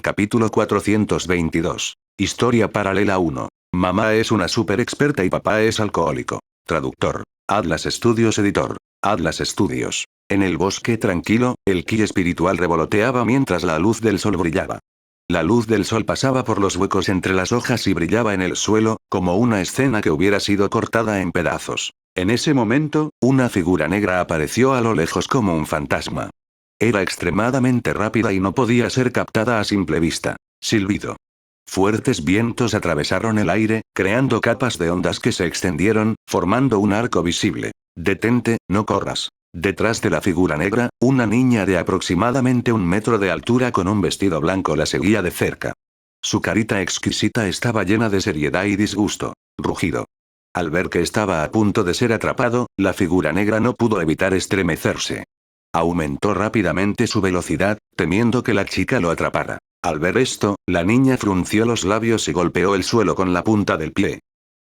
Capítulo 422. Historia paralela 1. Mamá es una super experta y papá es alcohólico. Traductor. Atlas Studios Editor. Atlas Studios. En el bosque tranquilo, el ki espiritual revoloteaba mientras la luz del sol brillaba. La luz del sol pasaba por los huecos entre las hojas y brillaba en el suelo, como una escena que hubiera sido cortada en pedazos. En ese momento, una figura negra apareció a lo lejos como un fantasma. Era extremadamente rápida y no podía ser captada a simple vista. Silbido. Fuertes vientos atravesaron el aire, creando capas de ondas que se extendieron, formando un arco visible. Detente, no corras. Detrás de la figura negra, una niña de aproximadamente 1 metro de altura con un vestido blanco la seguía de cerca. Su carita exquisita estaba llena de seriedad y disgusto. Rugido. Al ver que estaba a punto de ser atrapado, la figura negra no pudo evitar estremecerse. Aumentó rápidamente su velocidad, temiendo que la chica lo atrapara. Al ver esto, la niña frunció los labios y golpeó el suelo con la punta del pie.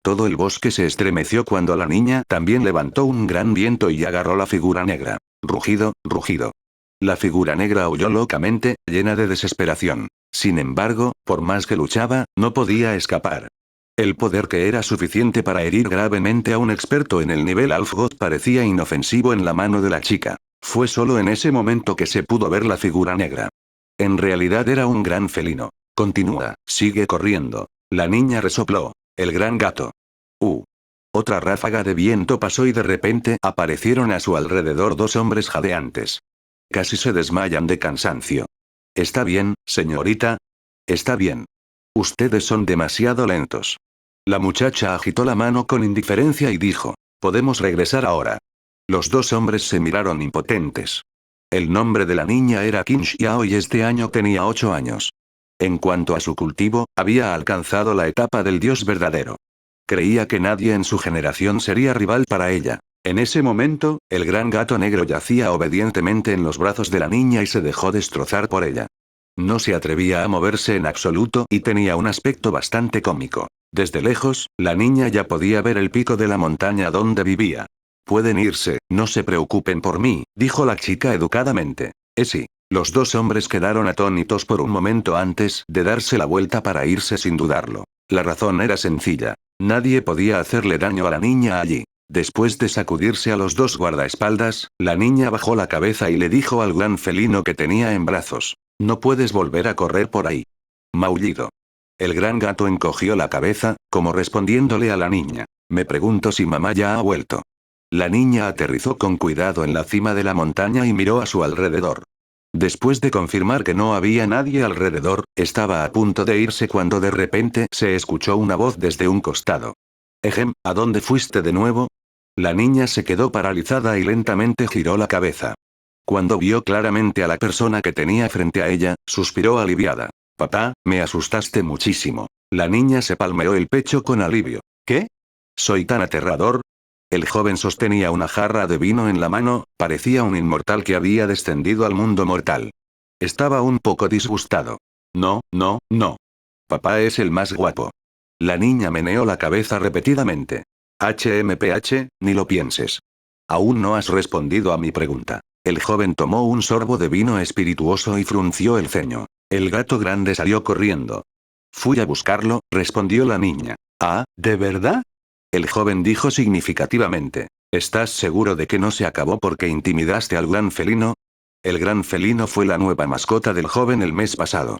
Todo el bosque se estremeció cuando la niña también levantó un gran viento y agarró la figura negra. Rugido, rugido. La figura negra aulló locamente, llena de desesperación. Sin embargo, por más que luchaba, no podía escapar. El poder que era suficiente para herir gravemente a un experto en el nivel Alfgod parecía inofensivo en la mano de la chica. Fue solo en ese momento que se pudo ver la figura negra. En realidad era un gran felino. Continúa, sigue corriendo. La niña resopló. El gran gato. Otra ráfaga de viento pasó y de repente aparecieron a su alrededor dos hombres jadeantes. Casi se desmayan de cansancio. ¿Está bien, señorita? Está bien. Ustedes son demasiado lentos. La muchacha agitó la mano con indiferencia y dijo, podemos regresar ahora. Los dos hombres se miraron impotentes. El nombre de la niña era Qin Xiao y este año tenía 8 años. En cuanto a su cultivo, había alcanzado la etapa del dios verdadero. Creía que nadie en su generación sería rival para ella. En ese momento, el gran gato negro yacía obedientemente en los brazos de la niña y se dejó destrozar por ella. No se atrevía a moverse en absoluto y tenía un aspecto bastante cómico. Desde lejos, la niña ya podía ver el pico de la montaña donde vivía. Pueden irse, no se preocupen por mí, dijo la chica educadamente. Sí. Los dos hombres quedaron atónitos por un momento antes de darse la vuelta para irse sin dudarlo. La razón era sencilla. Nadie podía hacerle daño a la niña allí. Después de sacudirse a los dos guardaespaldas, la niña bajó la cabeza y le dijo al gran felino que tenía en brazos. No puedes volver a correr por ahí. Maullido. El gran gato encogió la cabeza, como respondiéndole a la niña. Me pregunto si mamá ya ha vuelto. La niña aterrizó con cuidado en la cima de la montaña y miró a su alrededor. Después de confirmar que no había nadie alrededor, estaba a punto de irse cuando de repente se escuchó una voz desde un costado. ¿A dónde fuiste de nuevo? La niña se quedó paralizada y lentamente giró la cabeza. Cuando vio claramente a la persona que tenía frente a ella, suspiró aliviada. Papá, me asustaste muchísimo. La niña se palmeó el pecho con alivio. ¿Qué? ¿Soy tan aterrador? El joven sostenía una jarra de vino en la mano, parecía un inmortal que había descendido al mundo mortal. Estaba un poco disgustado. No, no, no. Papá es el más guapo. La niña meneó la cabeza repetidamente. HMPH, ni lo pienses. Aún no has respondido a mi pregunta. El joven tomó un sorbo de vino espirituoso y frunció el ceño. El gato grande salió corriendo. Fui a buscarlo, respondió la niña. Ah, ¿de verdad? El joven dijo significativamente. ¿Estás seguro de que no se acabó porque intimidaste al gran felino? El gran felino fue la nueva mascota del joven el mes pasado.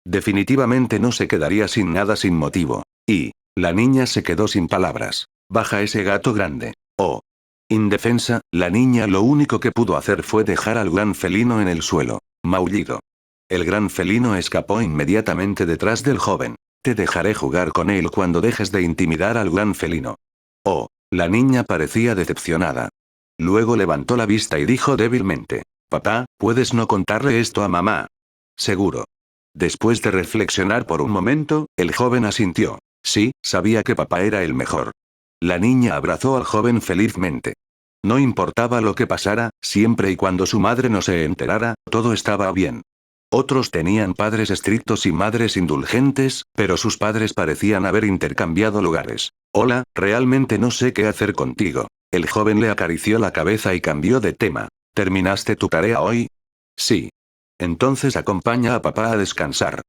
Definitivamente no se quedaría sin nada sin motivo. Y la niña se quedó sin palabras. Baja ese gato grande. Oh. Indefensa, la niña lo único que pudo hacer fue dejar al gran felino en el suelo. Maullido. El gran felino escapó inmediatamente detrás del joven. Te dejaré jugar con él cuando dejes de intimidar al gran felino. Oh, la niña parecía decepcionada. Luego levantó la vista y dijo débilmente. Papá, ¿puedes no contarle esto a mamá? Seguro. Después de reflexionar por un momento, el joven asintió. Sí, sabía que papá era el mejor. La niña abrazó al joven felizmente. No importaba lo que pasara, siempre y cuando su madre no se enterara, todo estaba bien. Otros tenían padres estrictos y madres indulgentes, pero sus padres parecían haber intercambiado lugares. Hola, realmente no sé qué hacer contigo. El joven le acarició la cabeza y cambió de tema. ¿Terminaste tu tarea hoy? Sí. Entonces acompaña a papá a descansar.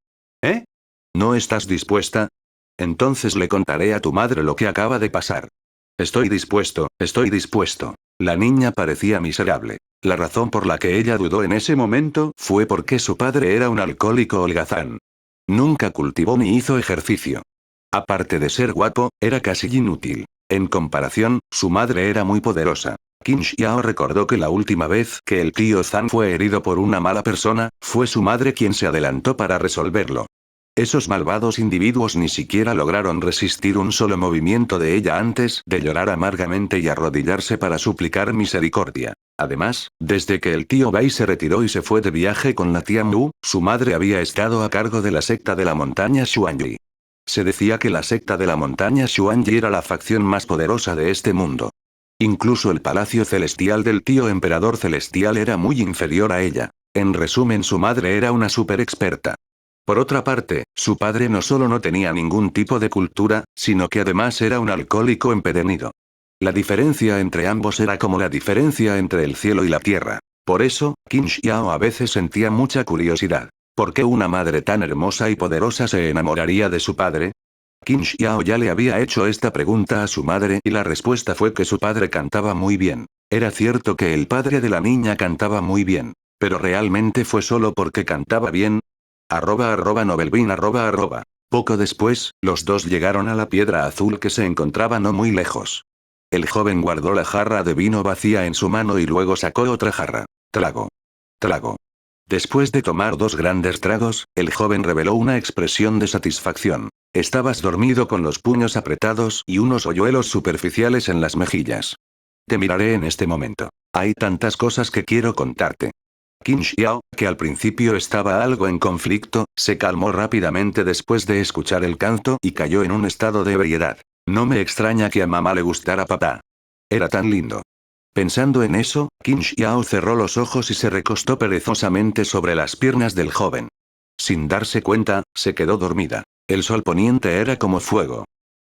¿No estás dispuesta? Entonces le contaré a tu madre lo que acaba de pasar. Estoy dispuesto, estoy dispuesto. La niña parecía miserable. La razón por la que ella dudó en ese momento fue porque su padre era un alcohólico holgazán. Nunca cultivó ni hizo ejercicio. Aparte de ser guapo, era casi inútil. En comparación, su madre era muy poderosa. Qin Xiao recordó que la última vez que el tío Zhang fue herido por una mala persona, fue su madre quien se adelantó para resolverlo. Esos malvados individuos ni siquiera lograron resistir un solo movimiento de ella antes de llorar amargamente y arrodillarse para suplicar misericordia. Además, desde que el tío Bai se retiró y se fue de viaje con la tía Mu, su madre había estado a cargo de la secta de la montaña Xuanyi. Se decía que la secta de la montaña Xuanyi era la facción más poderosa de este mundo. Incluso el palacio celestial del tío emperador celestial era muy inferior a ella. En resumen, su madre era una super experta. Por otra parte, su padre no solo no tenía ningún tipo de cultura, sino que además era un alcohólico empedernido. La diferencia entre ambos era como la diferencia entre el cielo y la tierra. Por eso, Qin Xiao a veces sentía mucha curiosidad. ¿Por qué una madre tan hermosa y poderosa se enamoraría de su padre? Qin Xiao ya le había hecho esta pregunta a su madre y la respuesta fue que su padre cantaba muy bien. Era cierto que el padre de la niña cantaba muy bien. Pero ¿realmente fue solo porque cantaba bien? @Novelbean @. Poco después, los dos llegaron a la piedra azul que se encontraba no muy lejos. El joven guardó la jarra de vino vacía en su mano y luego sacó otra jarra. Trago. Trago. Después de tomar 2 grandes tragos, el joven reveló una expresión de satisfacción. Estabas dormido con los puños apretados y unos hoyuelos superficiales en las mejillas. Te miraré en este momento. Hay tantas cosas que quiero contarte. Qin Xiao, que al principio estaba algo en conflicto, se calmó rápidamente después de escuchar el canto y cayó en un estado de ebriedad. No me extraña que a mamá le gustara papá. Era tan lindo. Pensando en eso, Qin Xiao cerró los ojos y se recostó perezosamente sobre las piernas del joven. Sin darse cuenta, se quedó dormida. El sol poniente era como fuego.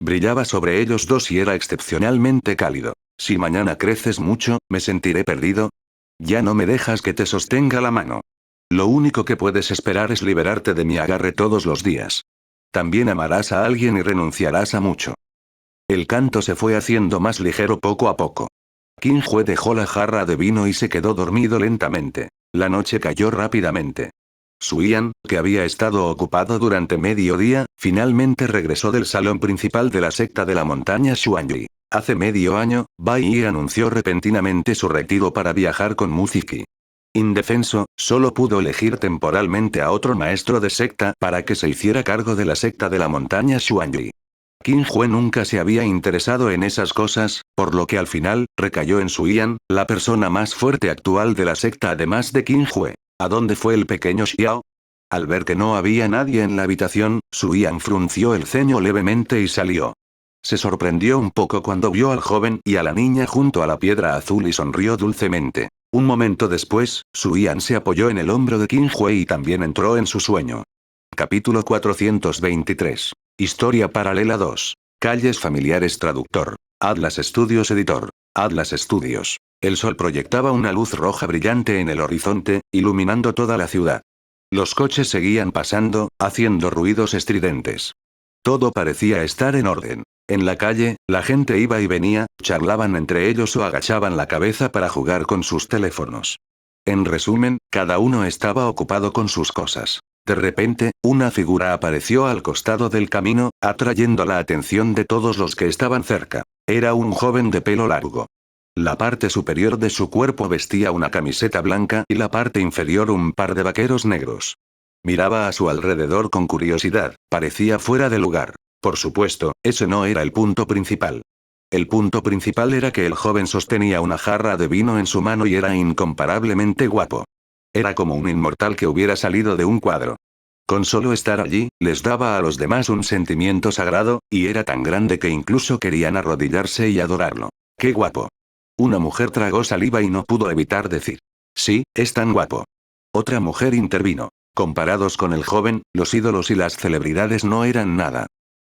Brillaba sobre ellos dos y era excepcionalmente cálido. Si mañana creces mucho, me sentiré perdido. Ya no me dejas que te sostenga la mano. Lo único que puedes esperar es liberarte de mi agarre todos los días. También amarás a alguien y renunciarás a mucho. El canto se fue haciendo más ligero poco a poco. Qin Hue dejó la jarra de vino y se quedó dormido lentamente. La noche cayó rápidamente. Su Ian, que había estado ocupado durante medio día, finalmente regresó del salón principal de la secta de la montaña Xuanyi. Hace medio año, Bai Yi anunció repentinamente su retiro para viajar con Muziki. Indefenso, solo pudo elegir temporalmente a otro maestro de secta para que se hiciera cargo de la secta de la montaña Xuanyi. Qin Hue nunca se había interesado en esas cosas, por lo que al final, recayó en Su Ian, la persona más fuerte actual de la secta además de Qin Hue. ¿A dónde fue el pequeño Xiao? Al ver que no había nadie en la habitación, Su Ian frunció el ceño levemente y salió. Se sorprendió un poco cuando vio al joven y a la niña junto a la piedra azul y sonrió dulcemente. Un momento después, Su Ian se apoyó en el hombro de Qin Hue y también entró en su sueño. Capítulo 423. Historia paralela 2. Calles familiares traductor. Atlas Studios editor. Atlas Studios. El sol proyectaba una luz roja brillante en el horizonte, iluminando toda la ciudad. Los coches seguían pasando, haciendo ruidos estridentes. Todo parecía estar en orden. En la calle, la gente iba y venía, charlaban entre ellos o agachaban la cabeza para jugar con sus teléfonos. En resumen, cada uno estaba ocupado con sus cosas. De repente, una figura apareció al costado del camino, atrayendo la atención de todos los que estaban cerca. Era un joven de pelo largo. La parte superior de su cuerpo vestía una camiseta blanca y la parte inferior un par de vaqueros negros. Miraba a su alrededor con curiosidad, parecía fuera de lugar. Por supuesto, ese no era el punto principal. El punto principal era que el joven sostenía una jarra de vino en su mano y era incomparablemente guapo. Era como un inmortal que hubiera salido de un cuadro. Con solo estar allí, les daba a los demás un sentimiento sagrado, y era tan grande que incluso querían arrodillarse y adorarlo. ¡Qué guapo! Una mujer tragó saliva y no pudo evitar decir: sí, es tan guapo. Otra mujer intervino. Comparados con el joven, los ídolos y las celebridades no eran nada.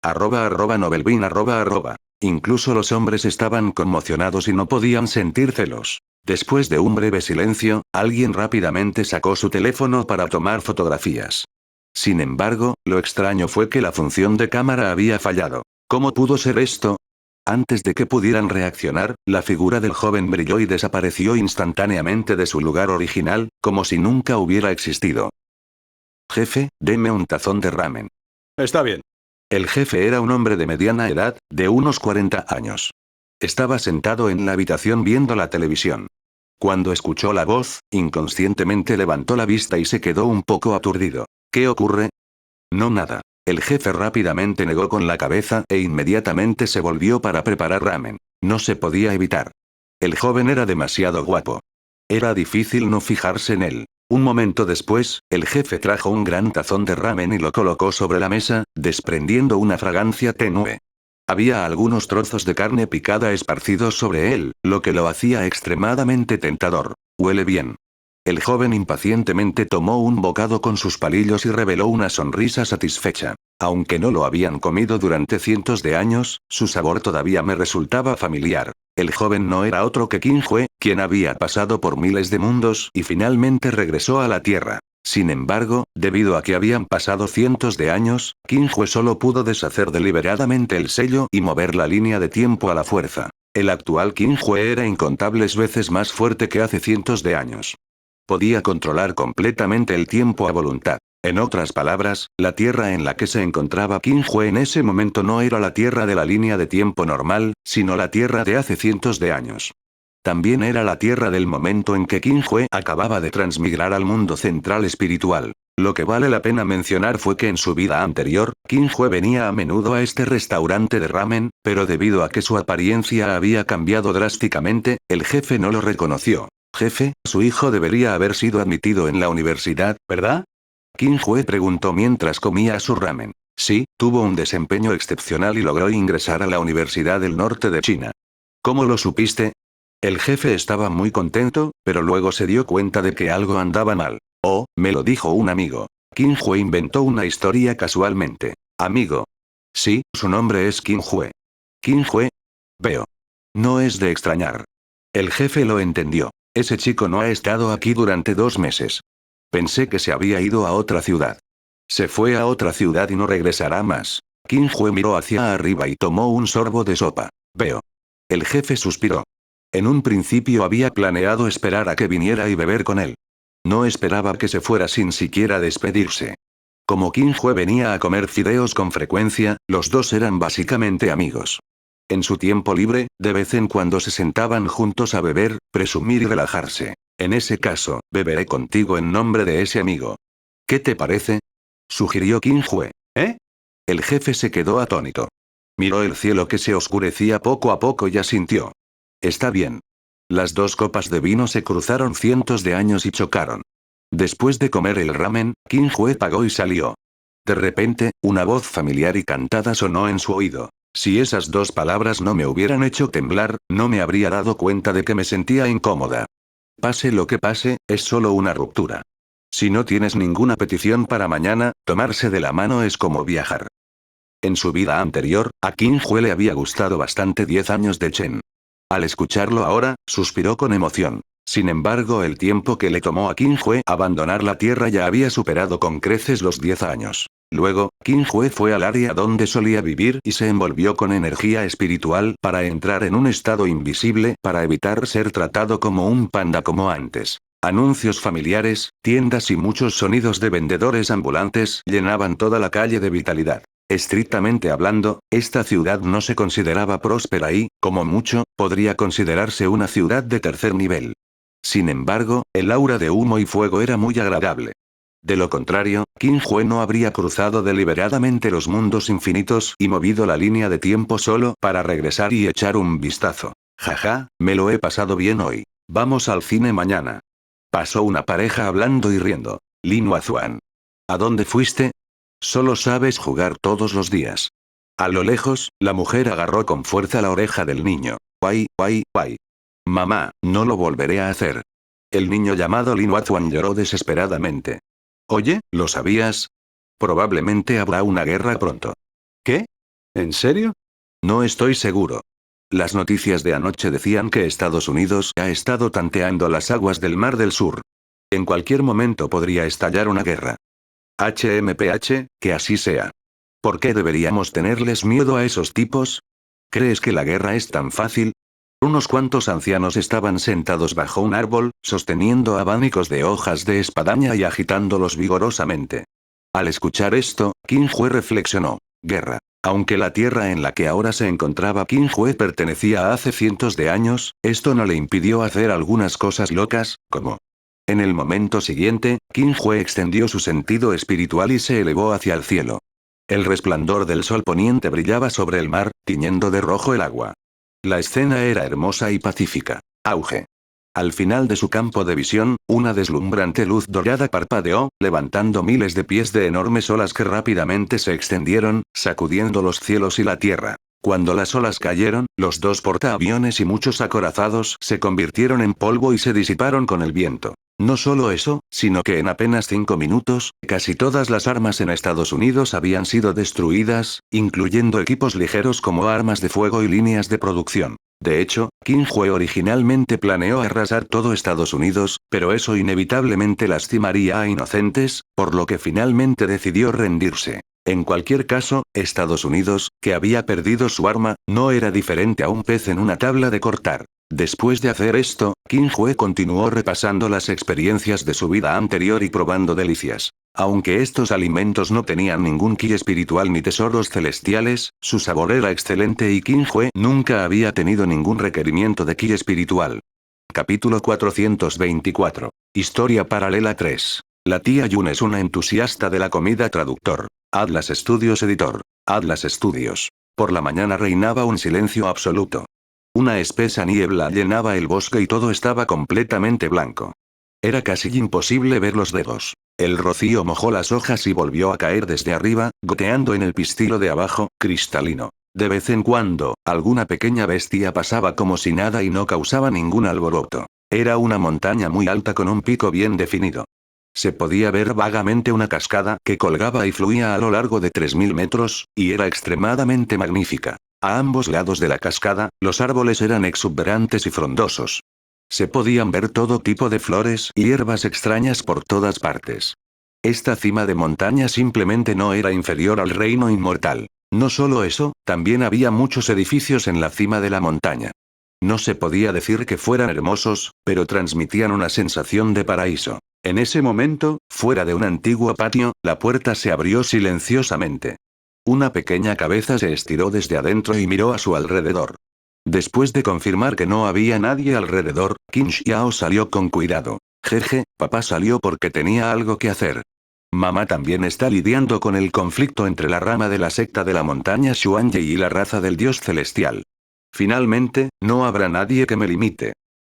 @Novelbean @. Incluso los hombres estaban conmocionados y no podían sentir celos. Después de un breve silencio, alguien rápidamente sacó su teléfono para tomar fotografías. Sin embargo, lo extraño fue que la función de cámara había fallado. ¿Cómo pudo ser esto? Antes de que pudieran reaccionar, la figura del joven brilló y desapareció instantáneamente de su lugar original, como si nunca hubiera existido. Jefe, deme un tazón de ramen. Está bien. El jefe era un hombre de mediana edad, de unos 40 años. Estaba sentado en la habitación viendo la televisión. Cuando escuchó la voz, inconscientemente levantó la vista y se quedó un poco aturdido. ¿Qué ocurre? No, nada. El jefe rápidamente negó con la cabeza e inmediatamente se volvió para preparar ramen. No se podía evitar. El joven era demasiado guapo. Era difícil no fijarse en él. Un momento después, el jefe trajo un gran tazón de ramen y lo colocó sobre la mesa, desprendiendo una fragancia tenue. Había algunos trozos de carne picada esparcidos sobre él, lo que lo hacía extremadamente tentador. Huele bien. El joven impacientemente tomó un bocado con sus palillos y reveló una sonrisa satisfecha. Aunque no lo habían comido durante cientos de años, su sabor todavía me resultaba familiar. El joven no era otro que Qin Hue, quien había pasado por miles de mundos y finalmente regresó a la Tierra. Sin embargo, debido a que habían pasado cientos de años, Qin Hue solo pudo deshacer deliberadamente el sello y mover la línea de tiempo a la fuerza. El actual Qin Hue era incontables veces más fuerte que hace cientos de años. Podía controlar completamente el tiempo a voluntad. En otras palabras, la Tierra en la que se encontraba Qin Hue en ese momento no era la Tierra de la línea de tiempo normal, sino la Tierra de hace cientos de años. También era la Tierra del momento en que Qin Hue acababa de transmigrar al mundo central espiritual. Lo que vale la pena mencionar fue que en su vida anterior, Qin Hue venía a menudo a este restaurante de ramen, pero debido a que su apariencia había cambiado drásticamente, el jefe no lo reconoció. Jefe, su hijo debería haber sido admitido en la universidad, ¿verdad? Qin Hue preguntó mientras comía su ramen. Sí, tuvo un desempeño excepcional y logró ingresar a la Universidad del Norte de China. ¿Cómo lo supiste? El jefe estaba muy contento, pero luego se dio cuenta de que algo andaba mal. Oh, me lo dijo un amigo. Qin Hue inventó una historia casualmente. Amigo. Sí, su nombre es Qin Hue. ¿Qin Hue? Veo. No es de extrañar. El jefe lo entendió. Ese chico no ha estado aquí durante 2 meses. Pensé que se había ido a otra ciudad. Se fue a otra ciudad y no regresará más. Qin Hue miró hacia arriba y tomó un sorbo de sopa. Veo. El jefe suspiró. En un principio había planeado esperar a que viniera y beber con él. No esperaba que se fuera sin siquiera despedirse. Como Qin Hue venía a comer fideos con frecuencia, los dos eran básicamente amigos. En su tiempo libre, de vez en cuando se sentaban juntos a beber, presumir y relajarse. En ese caso, beberé contigo en nombre de ese amigo. ¿Qué te parece? Sugirió Qin Hue. ¿Eh? El jefe se quedó atónito. Miró el cielo que se oscurecía poco a poco y asintió. Está bien. Las 2 copas de vino se cruzaron cientos de años y chocaron. Después de comer el ramen, Qin Hue pagó y salió. De repente, una voz familiar y cantada sonó en su oído. Si esas 2 palabras no me hubieran hecho temblar, no me habría dado cuenta de que me sentía incómoda. Pase lo que pase, es solo una ruptura. Si no tienes ninguna petición para mañana, tomarse de la mano es como viajar. En su vida anterior, a Qin Hue le había gustado bastante 10 años de Chen. Al escucharlo ahora, suspiró con emoción. Sin embargo, el tiempo que le tomó a Qin Hue abandonar la Tierra ya había superado con creces los 10 años. Luego, Qin Hue fue al área donde solía vivir y se envolvió con energía espiritual para entrar en un estado invisible para evitar ser tratado como un panda como antes. Anuncios familiares, tiendas y muchos sonidos de vendedores ambulantes llenaban toda la calle de vitalidad. Estrictamente hablando, esta ciudad no se consideraba próspera y, como mucho, podría considerarse una ciudad de tercer nivel. Sin embargo, el aura de humo y fuego era muy agradable. De lo contrario, Qin Hue no habría cruzado deliberadamente los mundos infinitos y movido la línea de tiempo solo para regresar y echar un vistazo. Jaja, me lo he pasado bien hoy. Vamos al cine mañana. Pasó una pareja hablando y riendo. Lin Huazuan. ¿A dónde fuiste? Solo sabes jugar todos los días. A lo lejos, la mujer agarró con fuerza la oreja del niño. Guay, guay, guay. Mamá, no lo volveré a hacer. El niño llamado Lin Huazuan lloró desesperadamente. Oye, ¿lo sabías? Probablemente habrá una guerra pronto. ¿Qué? ¿En serio? No estoy seguro. Las noticias de anoche decían que Estados Unidos ha estado tanteando las aguas del Mar del Sur. En cualquier momento podría estallar una guerra. HMPH, que así sea. ¿Por qué deberíamos tenerles miedo a esos tipos? ¿Crees que la guerra es tan fácil? Unos cuantos ancianos estaban sentados bajo un árbol, sosteniendo abanicos de hojas de espadaña y agitándolos vigorosamente. Al escuchar esto, Qin Hue reflexionó. Guerra. Aunque la tierra en la que ahora se encontraba Qin Hue pertenecía a hace cientos de años, esto no le impidió hacer algunas cosas locas, como... En el momento siguiente, Qin Hue extendió su sentido espiritual y se elevó hacia el cielo. El resplandor del sol poniente brillaba sobre el mar, tiñendo de rojo el agua. La escena era hermosa y pacífica. Auge. Al final de su campo de visión, una deslumbrante luz dorada parpadeó, levantando miles de pies de enormes olas que rápidamente se extendieron, sacudiendo los cielos y la tierra. Cuando las olas cayeron, los dos portaaviones y muchos acorazados se convirtieron en polvo y se disiparon con el viento. No solo eso, sino que en apenas 5 minutos, casi todas las armas en Estados Unidos habían sido destruidas, incluyendo equipos ligeros como armas de fuego y líneas de producción. De hecho, Qin Hue originalmente planeó arrasar todo Estados Unidos, pero eso inevitablemente lastimaría a inocentes, por lo que finalmente decidió rendirse. En cualquier caso, Estados Unidos, que había perdido su arma, no era diferente a un pez en una tabla de cortar. Después de hacer esto, Qin Hue continuó repasando las experiencias de su vida anterior y probando delicias. Aunque estos alimentos no tenían ningún ki espiritual ni tesoros celestiales, su sabor era excelente y Qin Hue nunca había tenido ningún requerimiento de ki espiritual. Capítulo 424. Historia paralela 3. La tía Yun es una entusiasta de la comida. Traductor. Atlas Studios editor. Atlas Studios. Por la mañana reinaba un silencio absoluto. Una espesa niebla llenaba el bosque y todo estaba completamente blanco. Era casi imposible ver los dedos. El rocío mojó las hojas y volvió a caer desde arriba, goteando en el pistilo de abajo, cristalino. De vez en cuando, alguna pequeña bestia pasaba como si nada y no causaba ningún alboroto. Era una montaña muy alta con un pico bien definido. Se podía ver vagamente una cascada que colgaba y fluía a lo largo de 3000 metros, y era extremadamente magnífica. A ambos lados de la cascada, los árboles eran exuberantes y frondosos. Se podían ver todo tipo de flores y hierbas extrañas por todas partes. Esta cima de montaña simplemente no era inferior al reino inmortal. No solo eso, también había muchos edificios en la cima de la montaña. No se podía decir que fueran hermosos, pero transmitían una sensación de paraíso. En ese momento, fuera de un antiguo patio, la puerta se abrió silenciosamente. Una pequeña cabeza se estiró desde adentro y miró a su alrededor. Después de confirmar que no había nadie alrededor, Qin Xiao salió con cuidado. Jeje, papá salió porque tenía algo que hacer. Mamá también está lidiando con el conflicto entre la rama de la secta de la montaña Xuanyi y la raza del dios celestial. Finalmente, no habrá nadie que me limite.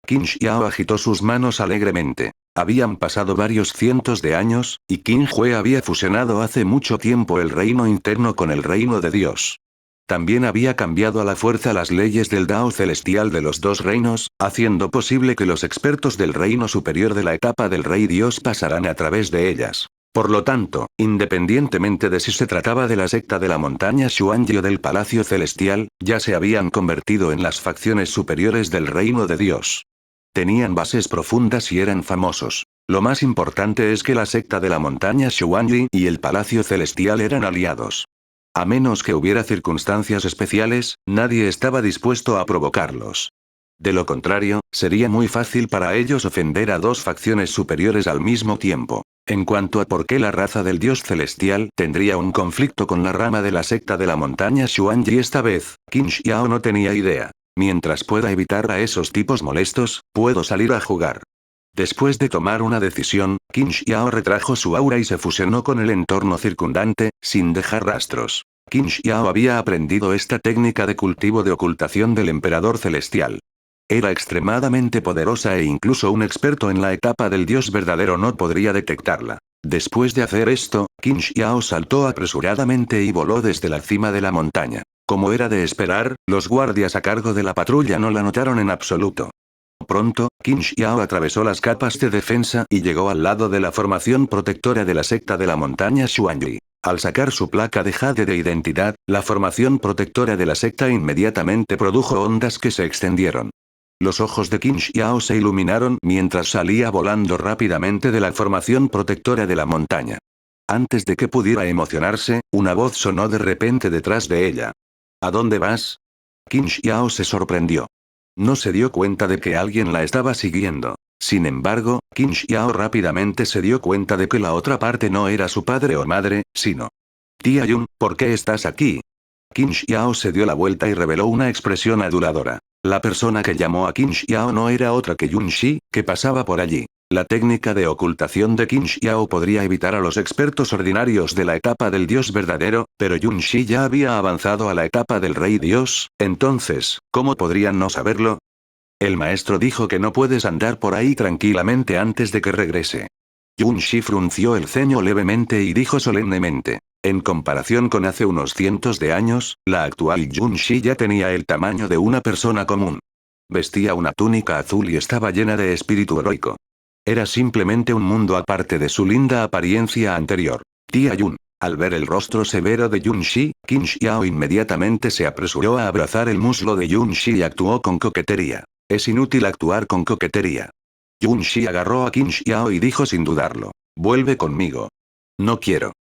Qin Xiao agitó sus manos alegremente. Habían pasado varios cientos de años, y Qin Hue había fusionado hace mucho tiempo el reino interno con el reino de Dios. También había cambiado a la fuerza las leyes del Dao celestial de los dos reinos, haciendo posible que los expertos del reino superior de la etapa del Rey Dios pasaran a través de ellas. Por lo tanto, independientemente de si se trataba de la secta de la montaña Xuanyi o del Palacio Celestial, ya se habían convertido en las facciones superiores del reino de Dios. Tenían bases profundas y eran famosos. Lo más importante es que la secta de la montaña Xuanyi y el Palacio Celestial eran aliados. A menos que hubiera circunstancias especiales, nadie estaba dispuesto a provocarlos. De lo contrario, sería muy fácil para ellos ofender a dos facciones superiores al mismo tiempo. En cuanto a por qué la raza del dios celestial tendría un conflicto con la rama de la secta de la montaña Xuanyi esta vez, Qin Xiao no tenía idea. Mientras pueda evitar a esos tipos molestos, puedo salir a jugar. Después de tomar una decisión, Qin Xiao retrajo su aura y se fusionó con el entorno circundante, sin dejar rastros. Qin Xiao había aprendido esta técnica de cultivo de ocultación del emperador celestial. Era extremadamente poderosa e incluso un experto en la etapa del dios verdadero no podría detectarla. Después de hacer esto, Qin Xiao saltó apresuradamente y voló desde la cima de la montaña. Como era de esperar, los guardias a cargo de la patrulla no la notaron en absoluto. Pronto, Qin Xiao atravesó las capas de defensa y llegó al lado de la formación protectora de la secta de la montaña Xuanyi. Al sacar su placa de jade de identidad, la formación protectora de la secta inmediatamente produjo ondas que se extendieron. Los ojos de Qin Xiao se iluminaron mientras salía volando rápidamente de la formación protectora de la montaña. Antes de que pudiera emocionarse, una voz sonó de repente detrás de ella. ¿A dónde vas? Qin Xiao se sorprendió. No se dio cuenta de que alguien la estaba siguiendo. Sin embargo, Qin Xiao rápidamente se dio cuenta de que la otra parte no era su padre o madre, sino... Tía Yun, ¿por qué estás aquí? Qin Xiao se dio la vuelta y reveló una expresión aduladora. La persona que llamó a Qin Xiao no era otra que Yun Shi, que pasaba por allí. La técnica de ocultación de Qin Xiao podría evitar a los expertos ordinarios de la etapa del dios verdadero, pero Yun Shi ya había avanzado a la etapa del rey dios, entonces, ¿cómo podrían no saberlo? El maestro dijo que no puedes andar por ahí tranquilamente antes de que regrese. Yun Shi frunció el ceño levemente y dijo solemnemente. En comparación con hace unos cientos de años, la actual Yun Shi ya tenía el tamaño de una persona común. Vestía una túnica azul y estaba llena de espíritu heroico. Era simplemente un mundo aparte de su linda apariencia anterior. Tía Yun. Al ver el rostro severo de Yun Shi, Qin Xiao inmediatamente se apresuró a abrazar el muslo de Yun Shi y actuó con coquetería. Es inútil actuar con coquetería. Yun Shi agarró a Qin Xiao y dijo sin dudarlo. Vuelve conmigo. No quiero.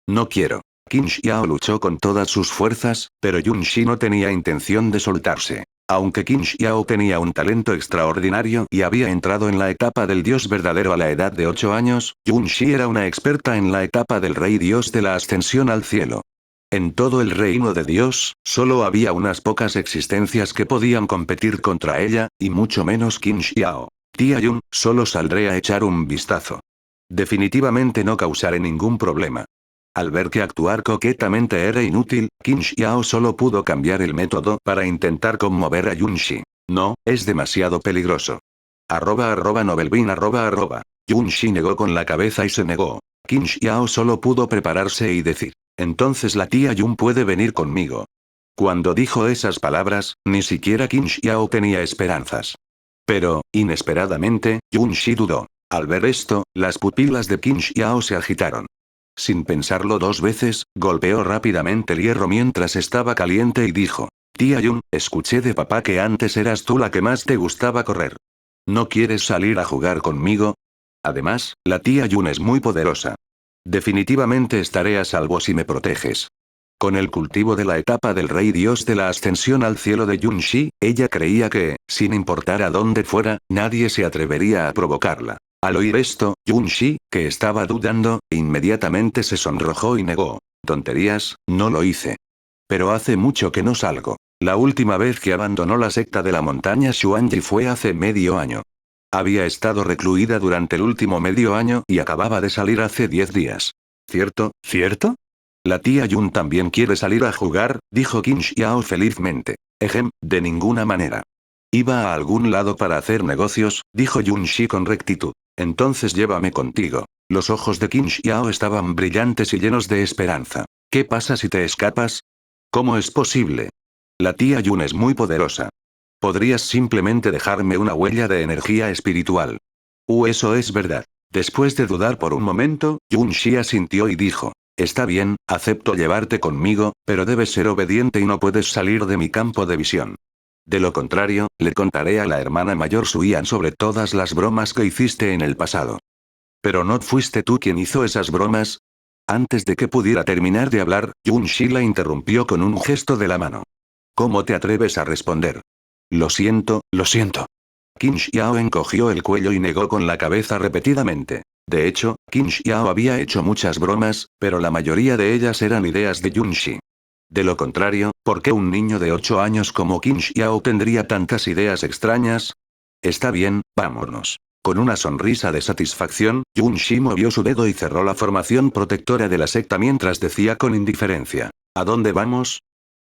No quiero. Qin Xiao luchó con todas sus fuerzas, pero Yun Shi no tenía intención de soltarse. Aunque Qin Xiao tenía un talento extraordinario y había entrado en la etapa del dios verdadero a la edad de 8 años, Yun Shi era una experta en la etapa del rey dios de la ascensión al cielo. En todo el reino de Dios, solo había unas pocas existencias que podían competir contra ella, y mucho menos Qin Xiao. Tía Yun, solo saldré a echar un vistazo. Definitivamente no causaré ningún problema. Al ver que actuar coquetamente era inútil, Qin Xiao solo pudo cambiar el método para intentar conmover a Yun Shi. No, es demasiado peligroso. @Novelbin Yun Shi negó con la cabeza y se negó. Qin Xiao solo pudo prepararse y decir. Entonces la tía Yun puede venir conmigo. Cuando dijo esas palabras, ni siquiera Qin Xiao tenía esperanzas. Pero, inesperadamente, Yun Shi dudó. Al ver esto, las pupilas de Qin Xiao se agitaron. Sin pensarlo dos veces, golpeó rápidamente el hierro mientras estaba caliente y dijo. Tía Yun, escuché de papá que antes eras tú la que más te gustaba correr. ¿No quieres salir a jugar conmigo? Además, la tía Yun es muy poderosa. Definitivamente estaré a salvo si me proteges. Con el cultivo de la etapa del rey dios de la ascensión al cielo de Yun Shi, ella creía que, sin importar a dónde fuera, nadie se atrevería a provocarla. Al oír esto, Yun Shi, que estaba dudando, inmediatamente se sonrojó y negó. Tonterías, no lo hice. Pero hace mucho que no salgo. La última vez que abandonó la secta de la montaña Xuanji fue hace medio año. Había estado recluida durante el último medio año y acababa de salir hace 10 días. ¿Cierto? ¿Cierto? La tía Yun también quiere salir a jugar, dijo Qin Xiao felizmente. De ninguna manera. Iba a algún lado para hacer negocios, dijo Yun Shi con rectitud. Entonces llévame contigo. Los ojos de Qin Xiao estaban brillantes y llenos de esperanza. ¿Qué pasa si te escapas? ¿Cómo es posible? La tía Yun es muy poderosa. Podrías simplemente dejarme una huella de energía espiritual. Eso es verdad. Después de dudar por un momento, Yun Shi asintió y dijo. Está bien, acepto llevarte conmigo, pero debes ser obediente y no puedes salir de mi campo de visión. De lo contrario, le contaré a la hermana mayor Suyan sobre todas las bromas que hiciste en el pasado. ¿Pero no fuiste tú quien hizo esas bromas? Antes de que pudiera terminar de hablar, Yun Shi la interrumpió con un gesto de la mano. ¿Cómo te atreves a responder? Lo siento, lo siento. Qin Xiao encogió el cuello y negó con la cabeza repetidamente. De hecho, Qin Xiao había hecho muchas bromas, pero la mayoría de ellas eran ideas de Yun Shi. De lo contrario, ¿por qué un niño de 8 años como Qin Xiao tendría tantas ideas extrañas? Está bien, vámonos. Con una sonrisa de satisfacción, Yun Shi movió su dedo y cerró la formación protectora de la secta mientras decía con indiferencia. ¿A dónde vamos?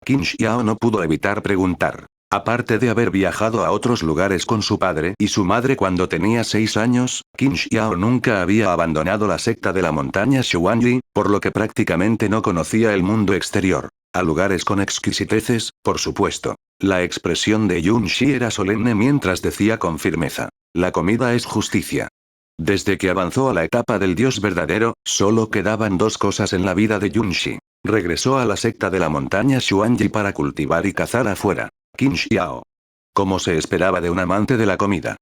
Qin Xiao no pudo evitar preguntar. Aparte de haber viajado a otros lugares con su padre y su madre cuando tenía 6 años, Qin Xiao nunca había abandonado la secta de la montaña Xuanji, por lo que prácticamente no conocía el mundo exterior. A lugares con exquisiteces, por supuesto. La expresión de Yun Shi era solemne mientras decía con firmeza. La comida es justicia. Desde que avanzó a la etapa del dios verdadero, solo quedaban dos cosas en la vida de Yun Shi. Regresó a la secta de la montaña Xuanji para cultivar y cazar afuera. Qin Xiao. Como se esperaba de un amante de la comida.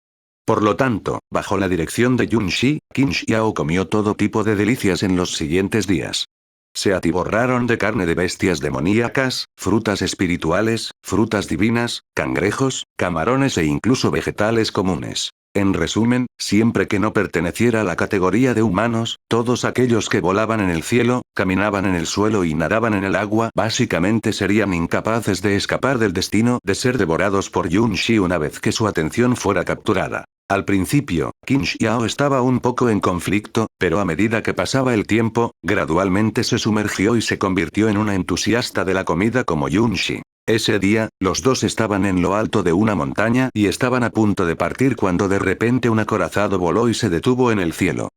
Por lo tanto, bajo la dirección de Yunshi, Qin Xiao comió todo tipo de delicias en los siguientes días. Se atiborraron de carne de bestias demoníacas, frutas espirituales, frutas divinas, cangrejos, camarones e incluso vegetales comunes. En resumen, siempre que no perteneciera a la categoría de humanos, todos aquellos que volaban en el cielo, caminaban en el suelo y nadaban en el agua, básicamente serían incapaces de escapar del destino de ser devorados por Yunshi una vez que su atención fuera capturada. Al principio, Qin Xiao estaba un poco en conflicto, pero a medida que pasaba el tiempo, gradualmente se sumergió y se convirtió en una entusiasta de la comida como Yunshi. Ese día, los dos estaban en lo alto de una montaña y estaban a punto de partir cuando de repente un acorazado voló y se detuvo en el cielo.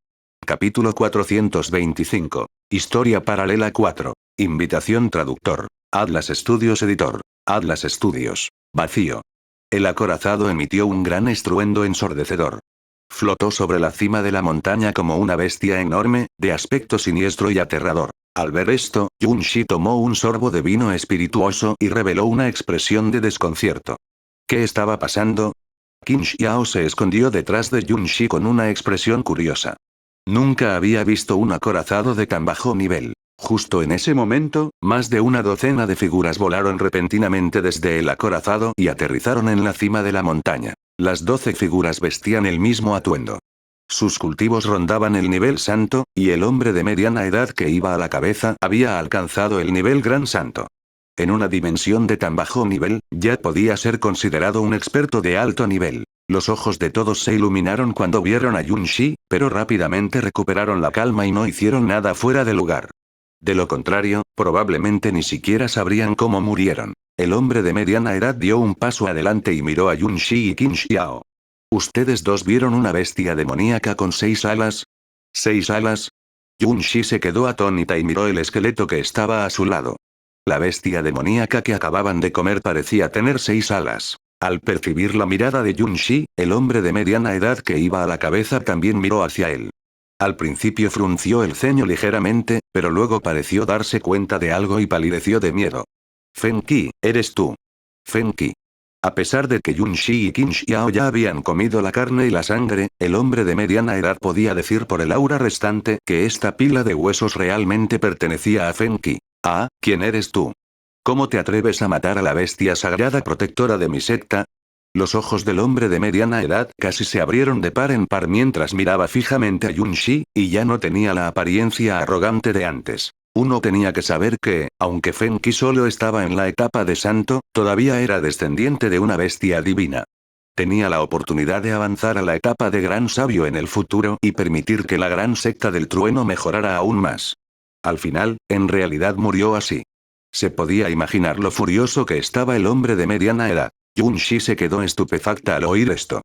Capítulo 425. Historia paralela 4. Invitación traductor. Atlas Studios editor. Atlas Studios. Vacío. El acorazado emitió un gran estruendo ensordecedor. Flotó sobre la cima de la montaña como una bestia enorme, de aspecto siniestro y aterrador. Al ver esto, Yunshi tomó un sorbo de vino espirituoso y reveló una expresión de desconcierto. ¿Qué estaba pasando? Qin Xiao se escondió detrás de Yunshi con una expresión curiosa. Nunca había visto un acorazado de tan bajo nivel. Justo en ese momento, más de una docena de figuras volaron repentinamente desde el acorazado y aterrizaron en la cima de la montaña. Las 12 figuras vestían el mismo atuendo. Sus cultivos rondaban el nivel santo, y el hombre de mediana edad que iba a la cabeza había alcanzado el nivel gran santo. En una dimensión de tan bajo nivel, ya podía ser considerado un experto de alto nivel. Los ojos de todos se iluminaron cuando vieron a Yunshi, pero rápidamente recuperaron la calma y no hicieron nada fuera de lugar. De lo contrario, probablemente ni siquiera sabrían cómo murieron. El hombre de mediana edad dio un paso adelante y miró a Yunshi y Qin Xiao. ¿Ustedes dos vieron una bestia demoníaca con 6 alas? ¿6 alas? Yunshi se quedó atónita y miró el esqueleto que estaba a su lado. La bestia demoníaca que acababan de comer parecía tener 6 alas. Al percibir la mirada de Yunshi, el hombre de mediana edad que iba a la cabeza también miró hacia él. Al principio frunció el ceño ligeramente, pero luego pareció darse cuenta de algo y palideció de miedo. Fenqi, ¿eres tú? Fenqi. A pesar de que Yunshi y Qin Xiao ya habían comido la carne y la sangre, el hombre de mediana edad podía decir por el aura restante que esta pila de huesos realmente pertenecía a Fenqi. Ah, ¿quién eres tú? ¿Cómo te atreves a matar a la bestia sagrada protectora de mi secta? Los ojos del hombre de mediana edad casi se abrieron de par en par mientras miraba fijamente a Yunshi, y ya no tenía la apariencia arrogante de antes. Uno tenía que saber que, aunque Fenqi solo estaba en la etapa de santo, todavía era descendiente de una bestia divina. Tenía la oportunidad de avanzar a la etapa de gran sabio en el futuro y permitir que la gran secta del trueno mejorara aún más. Al final, en realidad murió así. Se podía imaginar lo furioso que estaba el hombre de mediana edad. Yunshi se quedó estupefacta al oír esto.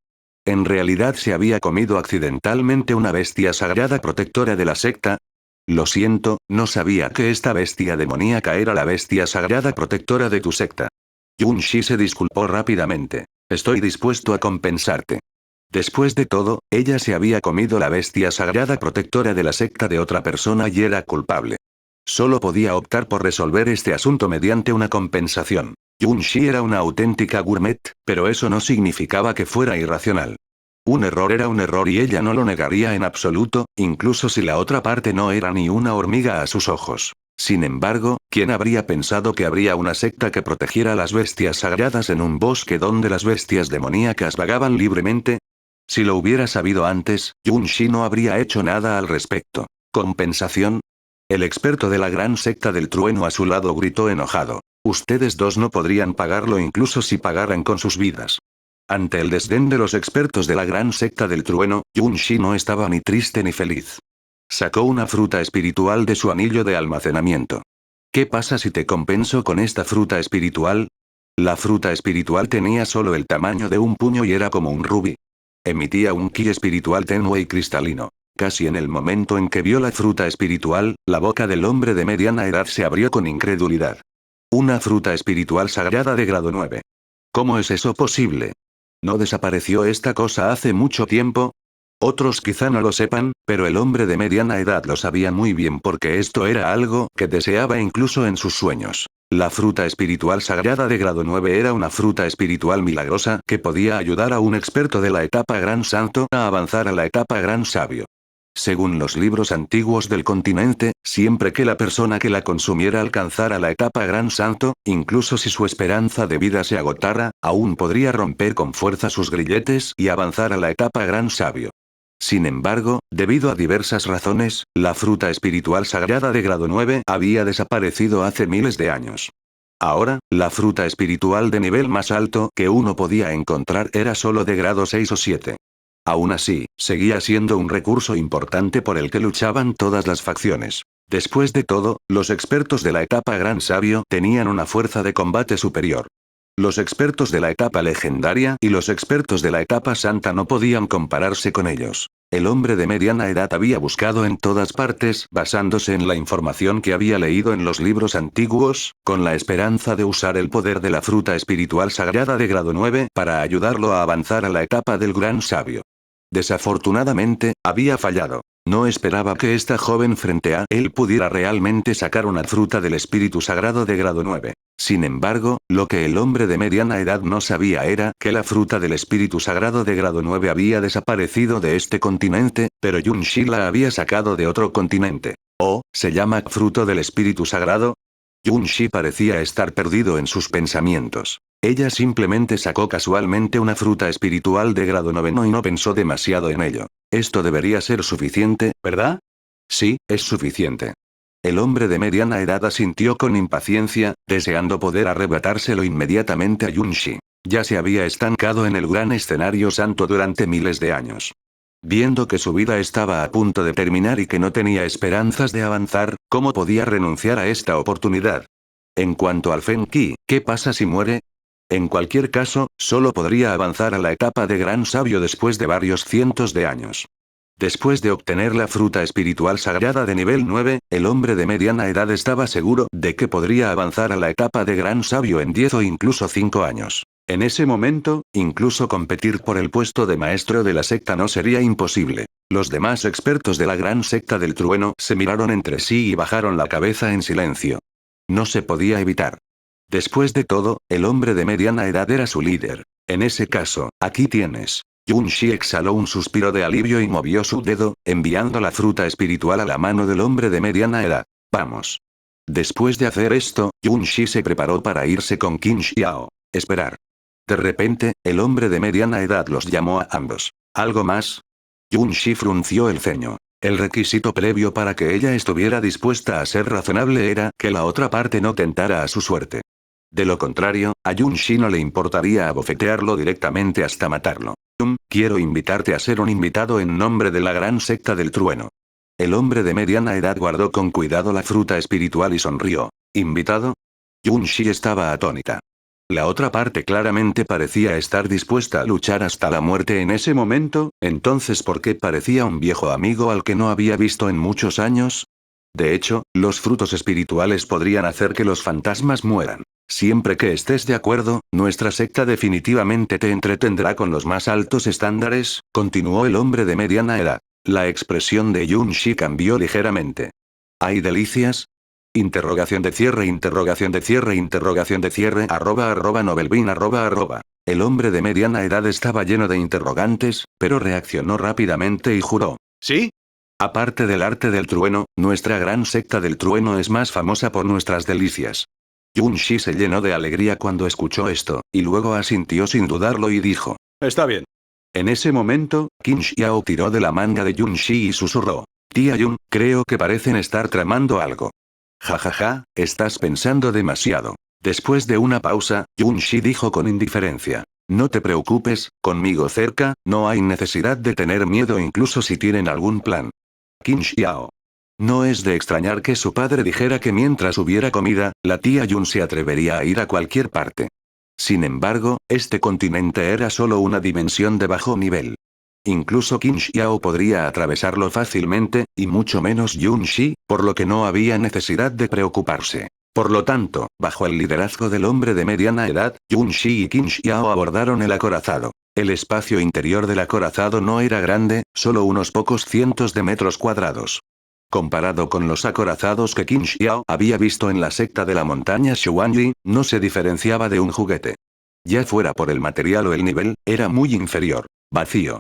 ¿En realidad se había comido accidentalmente una bestia sagrada protectora de la secta? Lo siento, no sabía que esta bestia demoníaca era la bestia sagrada protectora de tu secta. Yunshi se disculpó rápidamente. Estoy dispuesto a compensarte. Después de todo, ella se había comido la bestia sagrada protectora de la secta de otra persona y era culpable. Solo podía optar por resolver este asunto mediante una compensación. Yunshi era una auténtica gourmet, pero eso no significaba que fuera irracional. Un error era un error y ella no lo negaría en absoluto, incluso si la otra parte no era ni una hormiga a sus ojos. Sin embargo, ¿quién habría pensado que habría una secta que protegiera a las bestias sagradas en un bosque donde las bestias demoníacas vagaban libremente? Si lo hubiera sabido antes, Yunshi no habría hecho nada al respecto. ¿Compensación? El experto de la gran secta del trueno a su lado gritó enojado. Ustedes dos no podrían pagarlo incluso si pagaran con sus vidas. Ante el desdén de los expertos de la gran secta del trueno, Yunshi no estaba ni triste ni feliz. Sacó una fruta espiritual de su anillo de almacenamiento. ¿Qué pasa si te compenso con esta fruta espiritual? La fruta espiritual tenía solo el tamaño de un puño y era como un rubí. Emitía un ki espiritual tenue y cristalino. Casi en el momento en que vio la fruta espiritual, la boca del hombre de mediana edad se abrió con incredulidad. Una fruta espiritual sagrada de grado 9. ¿Cómo es eso posible? ¿No desapareció esta cosa hace mucho tiempo? Otros quizá no lo sepan, pero el hombre de mediana edad lo sabía muy bien porque esto era algo que deseaba incluso en sus sueños. La fruta espiritual sagrada de grado 9 era una fruta espiritual milagrosa que podía ayudar a un experto de la etapa Gran Santo a avanzar a la etapa Gran Sabio. Según los libros antiguos del continente, siempre que la persona que la consumiera alcanzara la etapa Gran Santo, incluso si su esperanza de vida se agotara, aún podría romper con fuerza sus grilletes y avanzar a la etapa Gran Sabio. Sin embargo, debido a diversas razones, la fruta espiritual sagrada de grado 9 había desaparecido hace miles de años. Ahora, la fruta espiritual de nivel más alto que uno podía encontrar era solo de grado 6 o 7. Aún así, seguía siendo un recurso importante por el que luchaban todas las facciones. Después de todo, los expertos de la etapa Gran Sabio tenían una fuerza de combate superior. Los expertos de la etapa legendaria y los expertos de la etapa santa no podían compararse con ellos. El hombre de mediana edad había buscado en todas partes, basándose en la información que había leído en los libros antiguos, con la esperanza de usar el poder de la fruta espiritual sagrada de grado 9 para ayudarlo a avanzar a la etapa del gran sabio. Desafortunadamente, había fallado. No esperaba que esta joven frente a él pudiera realmente sacar una fruta del espíritu sagrado de grado 9. Sin embargo, lo que el hombre de mediana edad no sabía era que la fruta del espíritu sagrado de grado 9 había desaparecido de este continente, pero Yun-Shi la había sacado de otro continente. ¿Oh, se llama fruto del espíritu sagrado? Yun-Shi parecía estar perdido en sus pensamientos. Ella simplemente sacó casualmente una fruta espiritual de grado 9 y no pensó demasiado en ello. Esto debería ser suficiente, ¿verdad? Sí, es suficiente. El hombre de mediana edad asintió con impaciencia, deseando poder arrebatárselo inmediatamente a Yun-Shi. Ya se había estancado en el gran escenario santo durante miles de años. Viendo que su vida estaba a punto de terminar y que no tenía esperanzas de avanzar, ¿cómo podía renunciar a esta oportunidad? En cuanto al Feng-Qi, ¿qué pasa si muere? En cualquier caso, solo podría avanzar a la etapa de gran sabio después de varios cientos de años. Después de obtener la fruta espiritual sagrada de nivel 9, el hombre de mediana edad estaba seguro de que podría avanzar a la etapa de gran sabio en 10 o incluso 5 años. En ese momento, incluso competir por el puesto de maestro de la secta no sería imposible. Los demás expertos de la gran secta del trueno se miraron entre sí y bajaron la cabeza en silencio. No se podía evitar. Después de todo, el hombre de mediana edad era su líder. En ese caso, aquí tienes. Yun-Shi exhaló un suspiro de alivio y movió su dedo, enviando la fruta espiritual a la mano del hombre de mediana edad. Vamos. Después de hacer esto, Yun-Shi se preparó para irse con Qin Xiao. Esperar. De repente, el hombre de mediana edad los llamó a ambos. ¿Algo más? Yun-Shi frunció el ceño. El requisito previo para que ella estuviera dispuesta a ser razonable era que la otra parte no tentara a su suerte. De lo contrario, a Yun-Shi no le importaría abofetearlo directamente hasta matarlo. Quiero invitarte a ser un invitado en nombre de la gran secta del trueno. El hombre de mediana edad guardó con cuidado la fruta espiritual y sonrió. ¿Invitado? Yun-Shi estaba atónita. La otra parte claramente parecía estar dispuesta a luchar hasta la muerte en ese momento, entonces ¿por qué parecía un viejo amigo al que no había visto en muchos años? De hecho, los frutos espirituales podrían hacer que los fantasmas mueran. Siempre que estés de acuerdo, nuestra secta definitivamente te entretendrá con los más altos estándares, continuó el hombre de mediana edad. La expresión de Yun-Shi cambió ligeramente. ¿Hay delicias? Interrogación de cierre, interrogación de cierre, interrogación de cierre, Novelbean, El hombre de mediana edad estaba lleno de interrogantes, pero reaccionó rápidamente y juró. ¿Sí? Aparte del arte del trueno, nuestra gran secta del trueno es más famosa por nuestras delicias. Yun-Shi se llenó de alegría cuando escuchó esto, y luego asintió sin dudarlo y dijo. Está bien. En ese momento, Qin Xiao tiró de la manga de Yun-Shi y susurró. Tía Yun, creo que parecen estar tramando algo. Jajaja, estás pensando demasiado. Después de una pausa, Yun-Shi dijo con indiferencia. No te preocupes, conmigo cerca, no hay necesidad de tener miedo incluso si tienen algún plan. Qin Xiao. No es de extrañar que su padre dijera que mientras hubiera comida, la tía Yun se atrevería a ir a cualquier parte. Sin embargo, este continente era solo una dimensión de bajo nivel. Incluso Qin Xiao podría atravesarlo fácilmente, y mucho menos Yun-Shi, por lo que no había necesidad de preocuparse. Por lo tanto, bajo el liderazgo del hombre de mediana edad, Yun-Shi y Qin Xiao abordaron el acorazado. El espacio interior del acorazado no era grande, solo unos pocos cientos de metros cuadrados. Comparado con los acorazados que Qin Xiao había visto en la secta de la montaña Xuanyi, no se diferenciaba de un juguete. Ya fuera por el material o el nivel, era muy inferior. Vacío.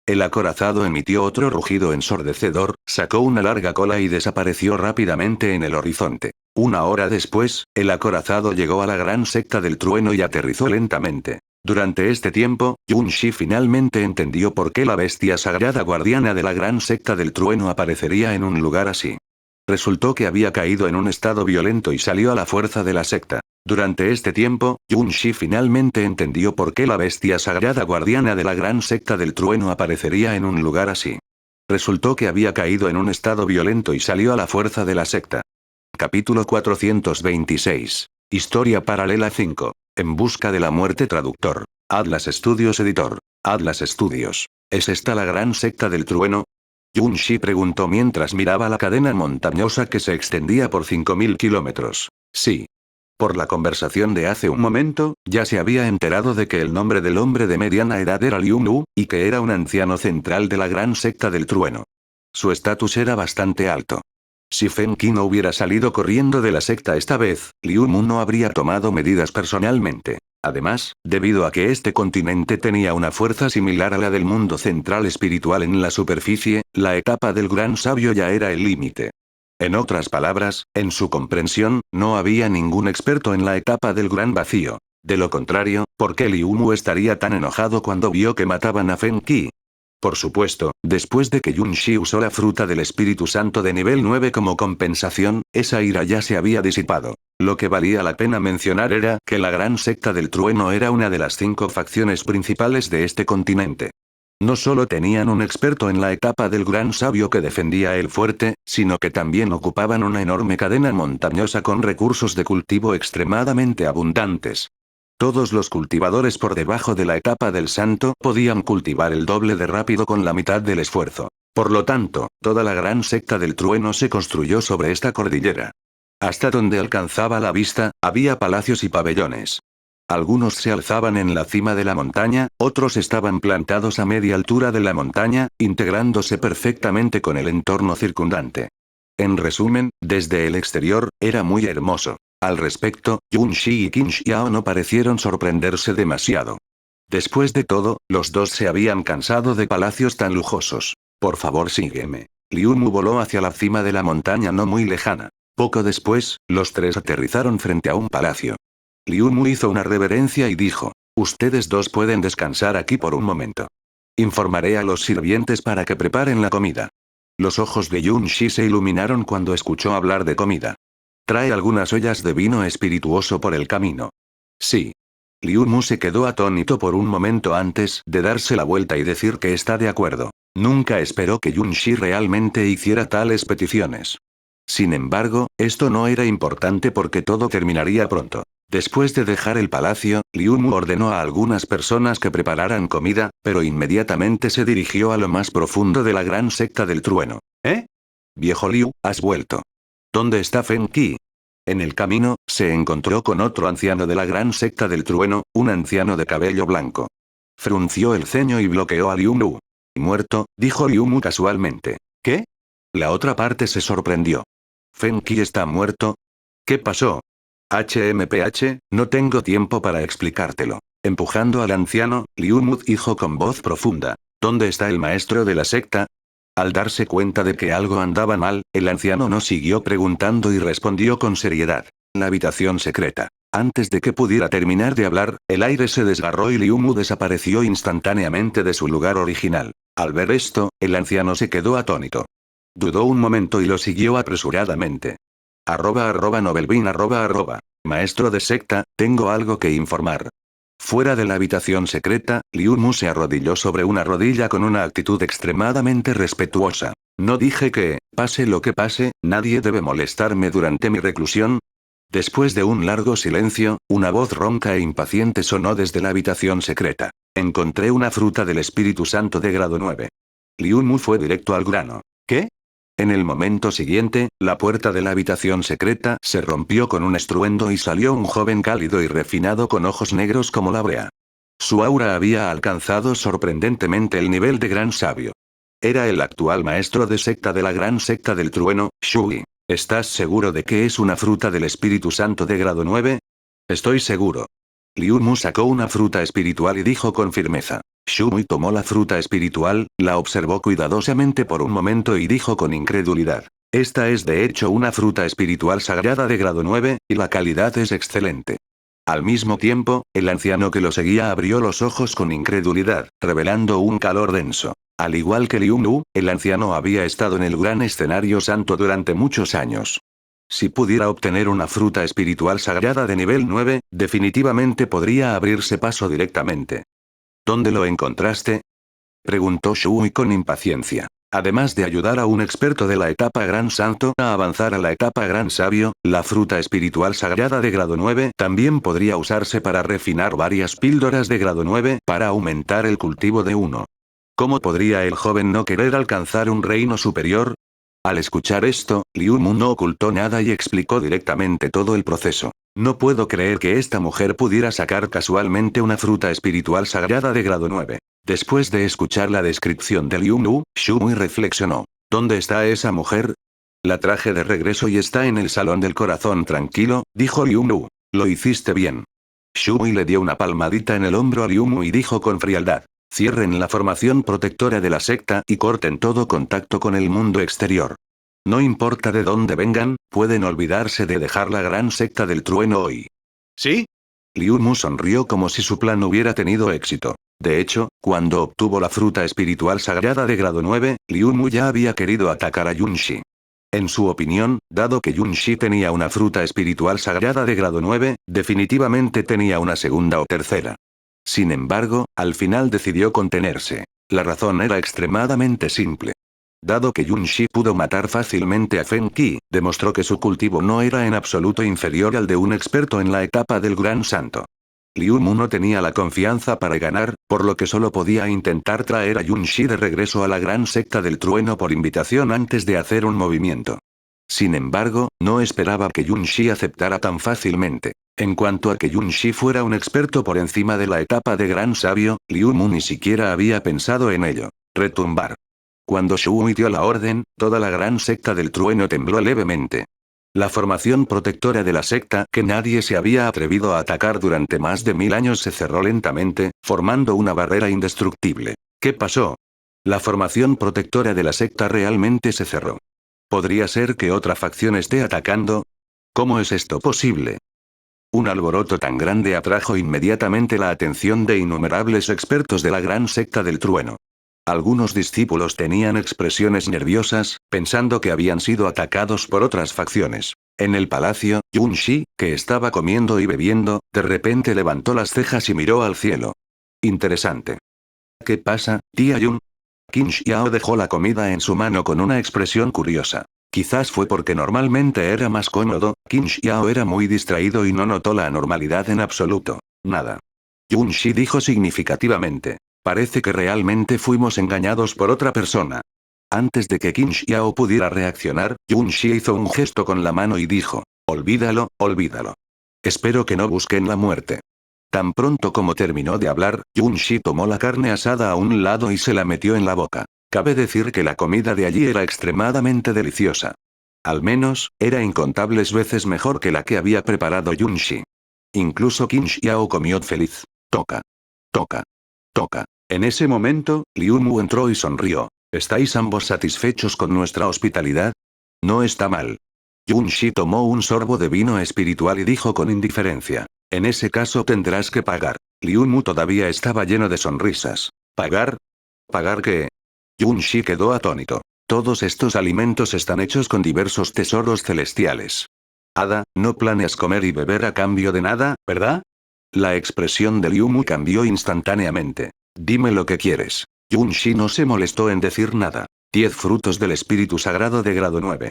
El acorazado emitió otro rugido ensordecedor, sacó una larga cola y desapareció rápidamente en el horizonte. Una hora después, el acorazado llegó a la gran secta del trueno y aterrizó lentamente. Durante este tiempo, Yun Shi finalmente entendió por qué la bestia sagrada guardiana de la gran secta del trueno aparecería en un lugar así. Resultó que había caído en un estado violento y salió a la fuerza de la secta. Durante este tiempo, Yun Shi finalmente entendió por qué la bestia sagrada guardiana de la gran secta del trueno aparecería en un lugar así. Resultó que había caído en un estado violento y salió a la fuerza de la secta. Capítulo 426. Historia paralela 5. En busca de la muerte. Traductor. Atlas Studios editor. Atlas Studios. ¿Es esta la gran secta del trueno? Yun Shi preguntó mientras miraba la cadena montañosa que se extendía por 5000 kilómetros. Sí. Por la conversación de hace un momento, ya se había enterado de que el nombre del hombre de mediana edad era Liu Mu, y que era un anciano central de la gran secta del trueno. Su estatus era bastante alto. Si Feng Qi no hubiera salido corriendo de la secta esta vez, Liu Mu no habría tomado medidas personalmente. Además, debido a que este continente tenía una fuerza similar a la del mundo central espiritual en la superficie, la etapa del gran sabio ya era el límite. En otras palabras, en su comprensión, no había ningún experto en la etapa del gran vacío. De lo contrario, ¿por qué Liu Mu estaría tan enojado cuando vio que mataban a Feng Qi? Por supuesto, después de que Yun Shi usó la fruta del Espíritu Santo de nivel 9 como compensación, esa ira ya se había disipado. Lo que valía la pena mencionar era que la gran secta del trueno era una de las 5 facciones principales de este continente. No solo tenían un experto en la etapa del gran sabio que defendía el fuerte, sino que también ocupaban una enorme cadena montañosa con recursos de cultivo extremadamente abundantes. Todos los cultivadores por debajo de la etapa del santo podían cultivar el doble de rápido con la mitad del esfuerzo. Por lo tanto, toda la gran secta del trueno se construyó sobre esta cordillera. Hasta donde alcanzaba la vista, había palacios y pabellones. Algunos se alzaban en la cima de la montaña, otros estaban plantados a media altura de la montaña, integrándose perfectamente con el entorno circundante. En resumen, desde el exterior, era muy hermoso. Al respecto, Yun Shi y Qin Xiao no parecieron sorprenderse demasiado. Después de todo, los dos se habían cansado de palacios tan lujosos. Por favor, sígueme. Liu Mu voló hacia la cima de la montaña no muy lejana. Poco después, los tres aterrizaron frente a un palacio. Liu Mu hizo una reverencia y dijo: ustedes dos pueden descansar aquí por un momento. Informaré a los sirvientes para que preparen la comida. Los ojos de Yun Shi se iluminaron cuando escuchó hablar de comida. Trae algunas ollas de vino espirituoso por el camino. Sí. Liu Mu se quedó atónito por un momento antes de darse la vuelta y decir que está de acuerdo. Nunca esperó que Yun Shi realmente hiciera tales peticiones. Sin embargo, esto no era importante porque todo terminaría pronto. Después de dejar el palacio, Liu Mu ordenó a algunas personas que prepararan comida, pero inmediatamente se dirigió a lo más profundo de la gran secta del trueno. ¿Eh? Viejo Liu, has vuelto. ¿Dónde está Feng Qi? En el camino, se encontró con otro anciano de la gran secta del trueno, un anciano de cabello blanco. Frunció el ceño y bloqueó a Liu Mu. Muerto, dijo Liu Mu casualmente. ¿Qué? La otra parte se sorprendió. ¿Feng Qi está muerto? ¿Qué pasó? HMPH, no tengo tiempo para explicártelo. Empujando al anciano, Liu Mu dijo con voz profunda. ¿Dónde está el maestro de la secta? Al darse cuenta de que algo andaba mal, el anciano no siguió preguntando y respondió con seriedad. La habitación secreta. Antes de que pudiera terminar de hablar, el aire se desgarró y Liu Mu desapareció instantáneamente de su lugar original. Al ver esto, el anciano se quedó atónito. Dudó un momento y lo siguió apresuradamente. @novelbean Maestro de secta, tengo algo que informar. Fuera de la habitación secreta, Liu Mu se arrodilló sobre una rodilla con una actitud extremadamente respetuosa. ¿No dije que, pase lo que pase, nadie debe molestarme durante mi reclusión? Después de un largo silencio, una voz ronca e impaciente sonó desde la habitación secreta. Encontré una fruta del Espíritu Santo de grado 9. Liu Mu fue directo al grano. ¿Qué? En el momento siguiente, la puerta de la habitación secreta se rompió con un estruendo y salió un joven cálido y refinado con ojos negros como la brea. Su aura había alcanzado sorprendentemente el nivel de gran sabio. Era el actual maestro de secta de la gran secta del trueno, Shui. ¿Estás seguro de que es una fruta del Espíritu Santo de grado 9? Estoy seguro. Liu Mu sacó una fruta espiritual y dijo con firmeza. Shui tomó la fruta espiritual, la observó cuidadosamente por un momento y dijo con incredulidad. Esta es de hecho una fruta espiritual sagrada de grado 9, y la calidad es excelente. Al mismo tiempo, el anciano que lo seguía abrió los ojos con incredulidad, revelando un calor denso. Al igual que Liu Mu, el anciano había estado en el gran escenario santo durante muchos años. Si pudiera obtener una fruta espiritual sagrada de nivel 9, definitivamente podría abrirse paso directamente. ¿Dónde lo encontraste? Preguntó Shui con impaciencia. Además de ayudar a un experto de la etapa Gran Santo a avanzar a la etapa Gran Sabio, la fruta espiritual sagrada de grado 9 también podría usarse para refinar varias píldoras de grado 9 para aumentar el cultivo de uno. ¿Cómo podría el joven no querer alcanzar un reino superior? Al escuchar esto, Liu Mu no ocultó nada y explicó directamente todo el proceso. No puedo creer que esta mujer pudiera sacar casualmente una fruta espiritual sagrada de grado 9. Después de escuchar la descripción de Liu Mu, Shui reflexionó. ¿Dónde está esa mujer? La traje de regreso y está en el salón del corazón tranquilo, dijo Liu Mu. Lo hiciste bien. Shui le dio una palmadita en el hombro a Liu Mu y dijo con frialdad. Cierren la formación protectora de la secta y corten todo contacto con el mundo exterior. No importa de dónde vengan, pueden olvidarse de dejar la gran secta del trueno hoy. ¿Sí? Liu Mu sonrió como si su plan hubiera tenido éxito. De hecho, cuando obtuvo la fruta espiritual sagrada de grado 9, Liu Mu ya había querido atacar a Yunshi. En su opinión, dado que Yunshi tenía una fruta espiritual sagrada de grado 9, definitivamente tenía una segunda o tercera. Sin embargo, al final decidió contenerse. La razón era extremadamente simple. Dado que Yunshi pudo matar fácilmente a Feng Qi, demostró que su cultivo no era en absoluto inferior al de un experto en la etapa del Gran Santo. Liu Mu no tenía la confianza para ganar, por lo que solo podía intentar traer a Yunshi de regreso a la gran secta del trueno por invitación antes de hacer un movimiento. Sin embargo, no esperaba que Yunshi aceptara tan fácilmente. En cuanto a que Yunshi fuera un experto por encima de la etapa de gran sabio, Liu Mu ni siquiera había pensado en ello. Retumbar. Cuando Shui dio la orden, toda la gran secta del trueno tembló levemente. La formación protectora de la secta que nadie se había atrevido a atacar durante más de 1000 años se cerró lentamente, formando una barrera indestructible. ¿Qué pasó? La formación protectora de la secta realmente se cerró. ¿Podría ser que otra facción esté atacando? ¿Cómo es esto posible? Un alboroto tan grande atrajo inmediatamente la atención de innumerables expertos de la gran secta del trueno. Algunos discípulos tenían expresiones nerviosas, pensando que habían sido atacados por otras facciones. En el palacio, Yunshi, que estaba comiendo y bebiendo, de repente levantó las cejas y miró al cielo. Interesante. ¿Qué pasa, tía Yun? Qin Xiao dejó la comida en su mano con una expresión curiosa. Quizás fue porque normalmente era más cómodo, Qin Xiao era muy distraído y no notó la anormalidad en absoluto. Nada. Yunshi dijo significativamente. Parece que realmente fuimos engañados por otra persona. Antes de que Qin Xiao pudiera reaccionar, Yunshi hizo un gesto con la mano y dijo, olvídalo, olvídalo. Espero que no busquen la muerte. Tan pronto como terminó de hablar, Yunshi tomó la carne asada a un lado y se la metió en la boca. Cabe decir que la comida de allí era extremadamente deliciosa. Al menos, era incontables veces mejor que la que había preparado Yunshi. Incluso Qin Xiao comió feliz. Toca. Toca. Toca. En ese momento, Liu Mu entró y sonrió. ¿Estáis ambos satisfechos con nuestra hospitalidad? No está mal. Yunshi tomó un sorbo de vino espiritual y dijo con indiferencia. En ese caso tendrás que pagar. Liu Mu todavía estaba lleno de sonrisas. ¿Pagar? ¿Pagar qué? Yunshi quedó atónito. Todos estos alimentos están hechos con diversos tesoros celestiales. Hada, no planeas comer y beber a cambio de nada, ¿verdad? La expresión de Liu Mu cambió instantáneamente. Dime lo que quieres. Yunshi no se molestó en decir nada. 10 frutos del espíritu sagrado de grado 9.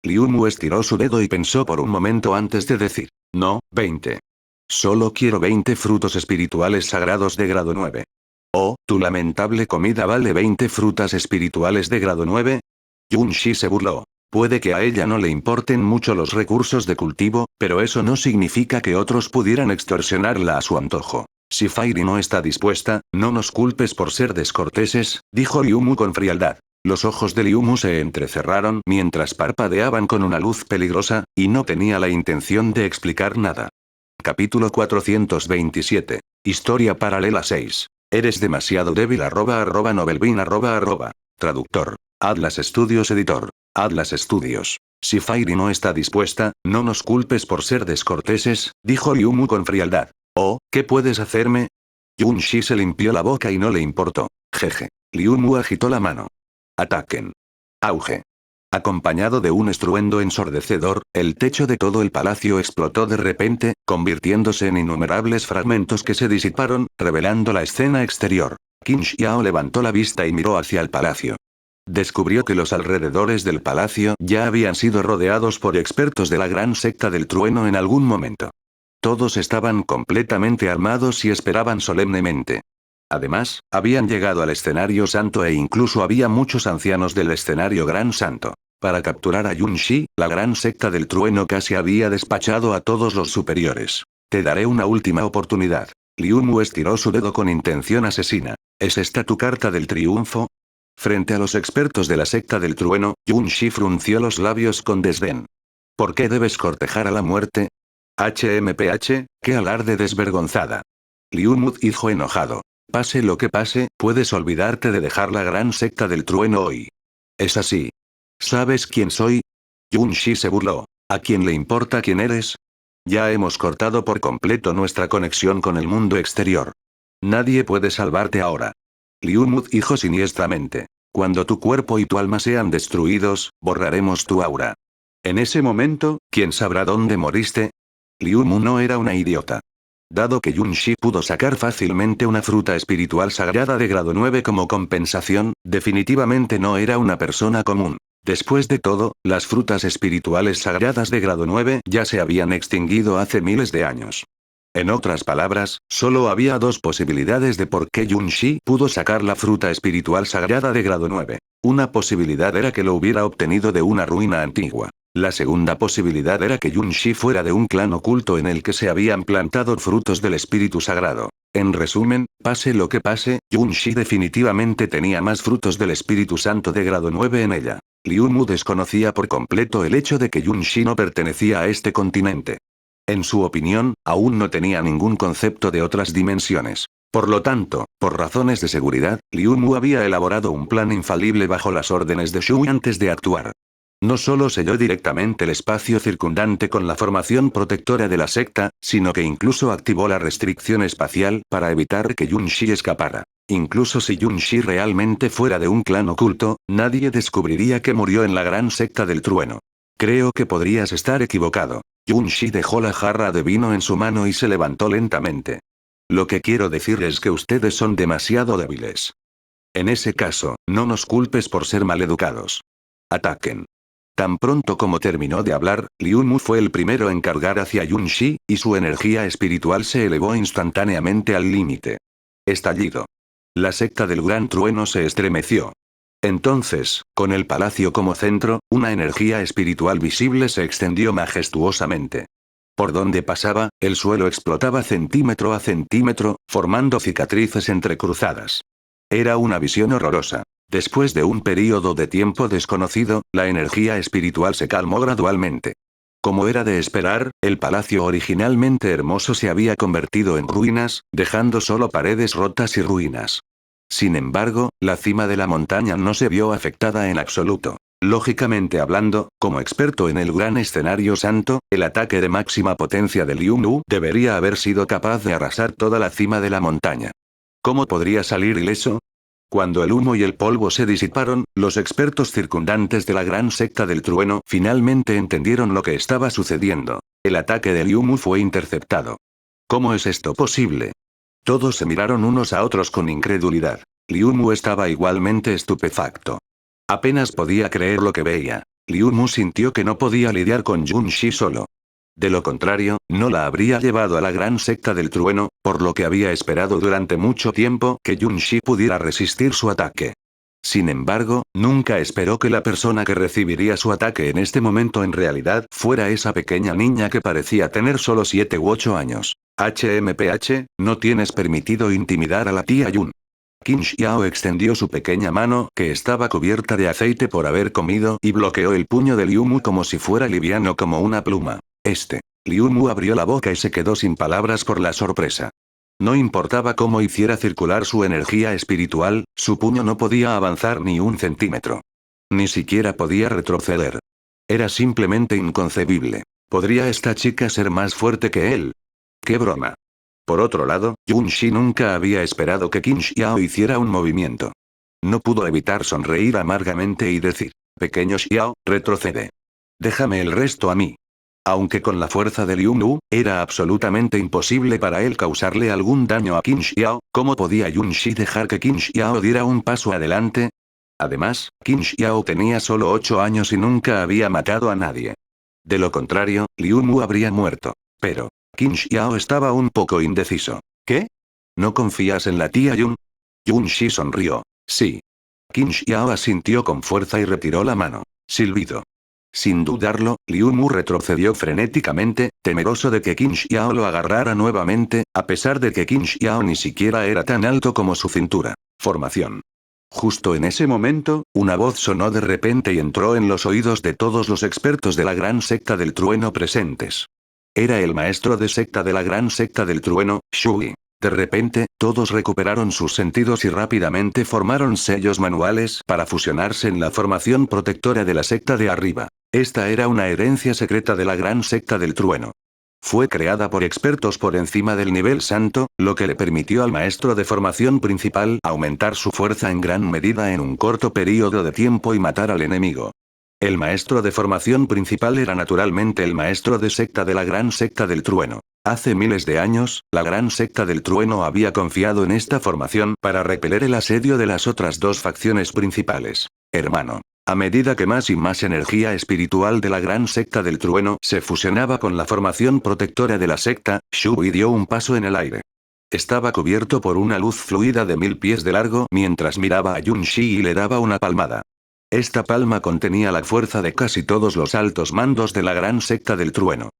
Liu Mu estiró su dedo y pensó por un momento antes de decir. No, 20. Solo quiero 20 frutos espirituales sagrados de grado 9. Oh, tu lamentable comida vale 20 frutas espirituales de grado 9. Yunshi se burló. Puede que a ella no le importen mucho los recursos de cultivo, pero eso no significa que otros pudieran extorsionarla a su antojo. Si Fairy no está dispuesta, no nos culpes por ser descorteses, dijo Liu Mu con frialdad. Los ojos de Liu Mu se entrecerraron mientras parpadeaban con una luz peligrosa, y no tenía la intención de explicar nada. Capítulo 427. Historia paralela 6. Eres demasiado débil @novelbean Traductor. Atlas Studios Editor. Atlas Studios. Si Fairy no está dispuesta, no nos culpes por ser descorteses, dijo Liu Mu con frialdad. Oh, ¿qué puedes hacerme? Yunshi se limpió la boca y no le importó. Jeje. Liu Mu agitó la mano. Ataquen. Auge. Acompañado de un estruendo ensordecedor, el techo de todo el palacio explotó de repente, convirtiéndose en innumerables fragmentos que se disiparon, revelando la escena exterior. Qin Xiao levantó la vista y miró hacia el palacio. Descubrió que los alrededores del palacio ya habían sido rodeados por expertos de la gran secta del trueno en algún momento. Todos estaban completamente armados y esperaban solemnemente. Además, habían llegado al escenario santo e incluso había muchos ancianos del escenario gran santo. Para capturar a Yunshi, la gran secta del trueno casi había despachado a todos los superiores. Te daré una última oportunidad. Liu Mu estiró su dedo con intención asesina. ¿Es esta tu carta del triunfo? Frente a los expertos de la secta del trueno, Yunshi frunció los labios con desdén. ¿Por qué debes cortejar a la muerte? HMPH, qué alarde desvergonzada. Liu Mu dijo enojado. Pase lo que pase, puedes olvidarte de dejar la gran secta del trueno hoy. Es así. ¿Sabes quién soy? Yunshi se burló. ¿A quién le importa quién eres? Ya hemos cortado por completo nuestra conexión con el mundo exterior. Nadie puede salvarte ahora. Liu Mu dijo siniestramente. Cuando tu cuerpo y tu alma sean destruidos, borraremos tu aura. En ese momento, ¿quién sabrá dónde moriste? Liu Mu no era una idiota. Dado que Yunshi pudo sacar fácilmente una fruta espiritual sagrada de grado 9 como compensación, definitivamente no era una persona común. Después de todo, las frutas espirituales sagradas de grado 9 ya se habían extinguido hace miles de años. En otras palabras, solo había dos posibilidades de por qué Yunshi pudo sacar la fruta espiritual sagrada de grado 9. Una posibilidad era que lo hubiera obtenido de una ruina antigua. La segunda posibilidad era que Yunshi fuera de un clan oculto en el que se habían plantado frutos del espíritu sagrado. En resumen, pase lo que pase, Yunshi definitivamente tenía más frutos del Espíritu Santo de grado 9 en ella. Liu Mu desconocía por completo el hecho de que Yunshi no pertenecía a este continente. En su opinión, aún no tenía ningún concepto de otras dimensiones. Por lo tanto, por razones de seguridad, Liu Mu había elaborado un plan infalible bajo las órdenes de Shui antes de actuar. No solo selló directamente el espacio circundante con la formación protectora de la secta, sino que incluso activó la restricción espacial para evitar que Yunshi escapara. Incluso si Yunshi realmente fuera de un clan oculto, nadie descubriría que murió en la gran secta del trueno. Creo que podrías estar equivocado. Yunshi dejó la jarra de vino en su mano y se levantó lentamente. Lo que quiero decir es que ustedes son demasiado débiles. En ese caso, no nos culpes por ser maleducados. Ataquen. Tan pronto como terminó de hablar, Liu Mu fue el primero en cargar hacia Yunshi, y su energía espiritual se elevó instantáneamente al límite. Estallido. La secta del gran trueno se estremeció. Entonces, con el palacio como centro, una energía espiritual visible se extendió majestuosamente. Por donde pasaba, el suelo explotaba centímetro a centímetro, formando cicatrices entrecruzadas. Era una visión horrorosa. Después de un período de tiempo desconocido, la energía espiritual se calmó gradualmente. Como era de esperar, el palacio originalmente hermoso se había convertido en ruinas, dejando solo paredes rotas y ruinas. Sin embargo, la cima de la montaña no se vio afectada en absoluto. Lógicamente hablando, como experto en el gran escenario santo, el ataque de máxima potencia de Liu Mu debería haber sido capaz de arrasar toda la cima de la montaña. ¿Cómo podría salir ileso? Cuando el humo y el polvo se disiparon, los expertos circundantes de la gran secta del trueno finalmente entendieron lo que estaba sucediendo. El ataque de Liu Mu fue interceptado. ¿Cómo es esto posible? Todos se miraron unos a otros con incredulidad. Liu Mu estaba igualmente estupefacto. Apenas podía creer lo que veía. Liu Mu sintió que no podía lidiar con Yunshi solo. De lo contrario, no la habría llevado a la gran secta del trueno, por lo que había esperado durante mucho tiempo que Yunshi pudiera resistir su ataque. Sin embargo, nunca esperó que la persona que recibiría su ataque en este momento en realidad fuera esa pequeña niña que parecía tener solo 7 u 8 años. HMPH, no tienes permitido intimidar a la tía Yun. Qin Xiao extendio su pequeña mano, que estaba cubierta de aceite por haber comido, y bloqueó el puño de Liu Mu como si fuera liviano como una pluma. Liu Mu abrió la boca y se quedó sin palabras por la sorpresa. No importaba cómo hiciera circular su energía espiritual, su puño no podía avanzar ni un centímetro. Ni siquiera podía retroceder. Era simplemente inconcebible. ¿Podría esta chica ser más fuerte que él? ¡Qué broma! Por otro lado, Yun Shi nunca había esperado que Qin Xiao hiciera un movimiento. No pudo evitar sonreír amargamente y decir: «Pequeño Xiao, retrocede. Déjame el resto a mí». Aunque con la fuerza de Liu Mu, era absolutamente imposible para él causarle algún daño a Qin Xiao. ¿Cómo podía Yun Shi dejar que Qin Xiao diera un paso adelante? Además, Qin Xiao tenía solo 8 años y nunca había matado a nadie. De lo contrario, Liu Mu habría muerto. Pero Qin Xiao estaba un poco indeciso. ¿Qué? ¿No confías en la tía Yun? Yun Shi sonrió. Sí. Qin Xiao asintió con fuerza y retiró la mano. Silbido. Sin dudarlo, Liu Mu retrocedió frenéticamente, temeroso de que Qin Xiao lo agarrara nuevamente, a pesar de que Qin Xiao ni siquiera era tan alto como su cintura. Formación. Justo en ese momento, una voz sonó de repente y entró en los oídos de todos los expertos de la gran secta del trueno presentes. Era el maestro de secta de la gran secta del trueno, Shui. De repente, todos recuperaron sus sentidos y rápidamente formaron sellos manuales para fusionarse en la formación protectora de la secta de arriba. Esta era una herencia secreta de la gran secta del trueno. Fue creada por expertos por encima del nivel santo, lo que le permitió al maestro de formación principal aumentar su fuerza en gran medida en un corto periodo de tiempo y matar al enemigo. El maestro de formación principal era naturalmente el maestro de secta de la gran secta del trueno. Hace miles de años, la gran secta del trueno había confiado en esta formación para repeler el asedio de las otras dos facciones principales. Hermano. A medida que más y más energía espiritual de la gran secta del trueno se fusionaba con la formación protectora de la secta, Shui dio un paso en el aire. Estaba cubierto por una luz fluida de 1000 pies de largo mientras miraba a Yun Shi y le daba una palmada. Esta palma contenía la fuerza de casi todos los altos mandos de la gran secta del trueno.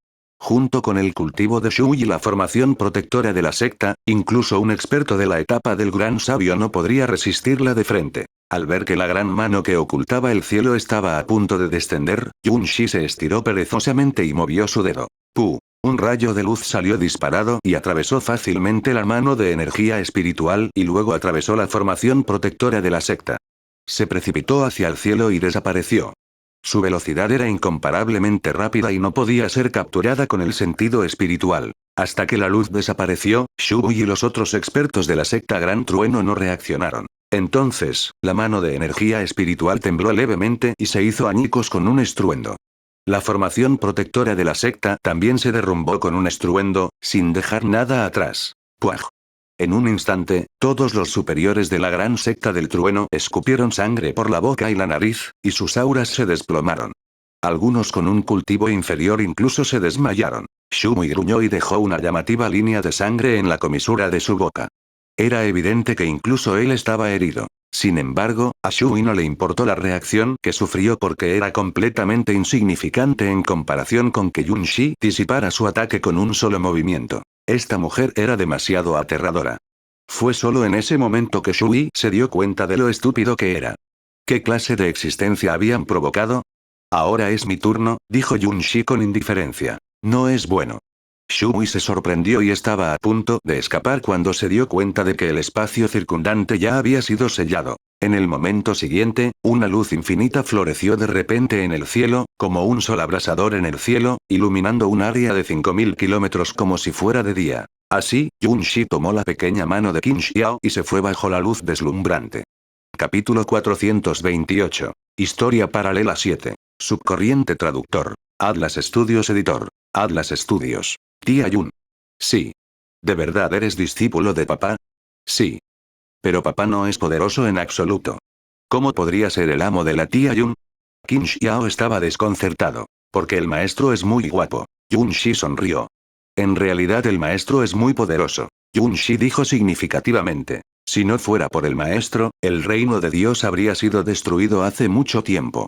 Junto con el cultivo de Shui y la formación protectora de la secta, incluso un experto de la etapa del gran sabio no podría resistirla de frente. Al ver que la gran mano que ocultaba el cielo estaba a punto de descender, Yun Shi se estiró perezosamente y movió su dedo. ¡Puh! Un rayo de luz salió disparado y atravesó fácilmente la mano de energía espiritual y luego atravesó la formación protectora de la secta. Se precipitó hacia el cielo y desapareció. Su velocidad era incomparablemente rápida y no podía ser capturada con el sentido espiritual. Hasta que la luz desapareció, Shui y los otros expertos de la secta Gran Trueno no reaccionaron. Entonces, la mano de energía espiritual tembló levemente y se hizo añicos con un estruendo. La formación protectora de la secta también se derrumbó con un estruendo, sin dejar nada atrás. ¡Puaj! En un instante, todos los superiores de la gran secta del trueno escupieron sangre por la boca y la nariz, y sus auras se desplomaron. Algunos con un cultivo inferior incluso se desmayaron. Shui gruñó y dejó una llamativa línea de sangre en la comisura de su boca. Era evidente que incluso él estaba herido. Sin embargo, a Shui no le importó la reacción que sufrió porque era completamente insignificante en comparación con que Yun Shi disipara su ataque con un solo movimiento. Esta mujer era demasiado aterradora. Fue solo en ese momento que Shui se dio cuenta de lo estúpido que era. ¿Qué clase de existencia habían provocado? Ahora es mi turno, dijo Yun Shi con indiferencia. No es bueno. Shui se sorprendió y estaba a punto de escapar cuando se dio cuenta de que el espacio circundante ya había sido sellado. En el momento siguiente, una luz infinita floreció de repente en el cielo, como un sol abrasador en el cielo, iluminando un área de 5000 kilómetros como si fuera de día. Así, Yun Shi tomó la pequeña mano de Qin Xiao y se fue bajo la luz deslumbrante. Capítulo 428. Historia paralela 7. Subcorriente traductor. Atlas Studios editor. Atlas Studios. Tía Yun. Sí. ¿De verdad eres discípulo de papá? Sí. Pero papá no es poderoso en absoluto. ¿Cómo podría ser el amo de la tía Yun? Qin Xiao estaba desconcertado. Porque el maestro es muy guapo. Yun Shi sonrió. En realidad el maestro es muy poderoso. Yun Shi dijo significativamente. Si no fuera por el maestro, el reino de Dios habría sido destruido hace mucho tiempo.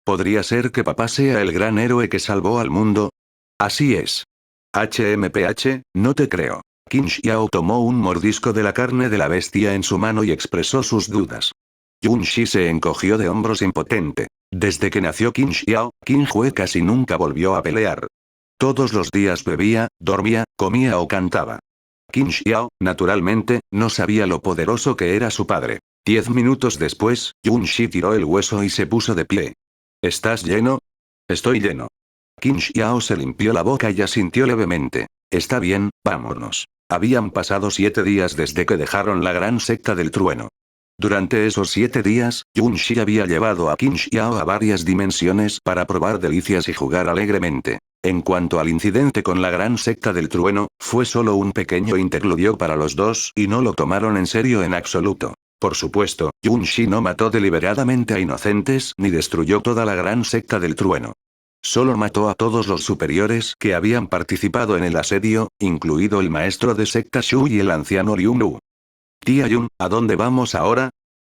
¿Podría ser que papá sea el gran héroe que salvó al mundo? Así es. HMPH, no te creo. Qin Xiao tomó un mordisco de la carne de la bestia en su mano y expresó sus dudas. Yun Shi se encogió de hombros impotente. Desde que nació Qin Xiao, Qin Hue casi nunca volvió a pelear. Todos los días bebía, dormía, comía o cantaba. Qin Xiao, naturalmente, no sabía lo poderoso que era su padre. 10 minutos después, Yun Shi tiró el hueso y se puso de pie. ¿Estás lleno? Estoy lleno. Qin Xiao se limpió la boca y asintió levemente. Está bien, vámonos. Habían pasado 7 días desde que dejaron la gran secta del trueno. Durante esos 7 días, Yun Shi había llevado a Qin Xiao a varias dimensiones para probar delicias y jugar alegremente. En cuanto al incidente con la gran secta del trueno, fue solo un pequeño interludio para los dos y no lo tomaron en serio en absoluto. Por supuesto, Yun Shi no mató deliberadamente a inocentes ni destruyó toda la gran secta del trueno. Solo mató a todos los superiores que habían participado en el asedio, incluido el maestro de secta Shu y el anciano Liu Lu. Tía Yun, ¿a dónde vamos ahora?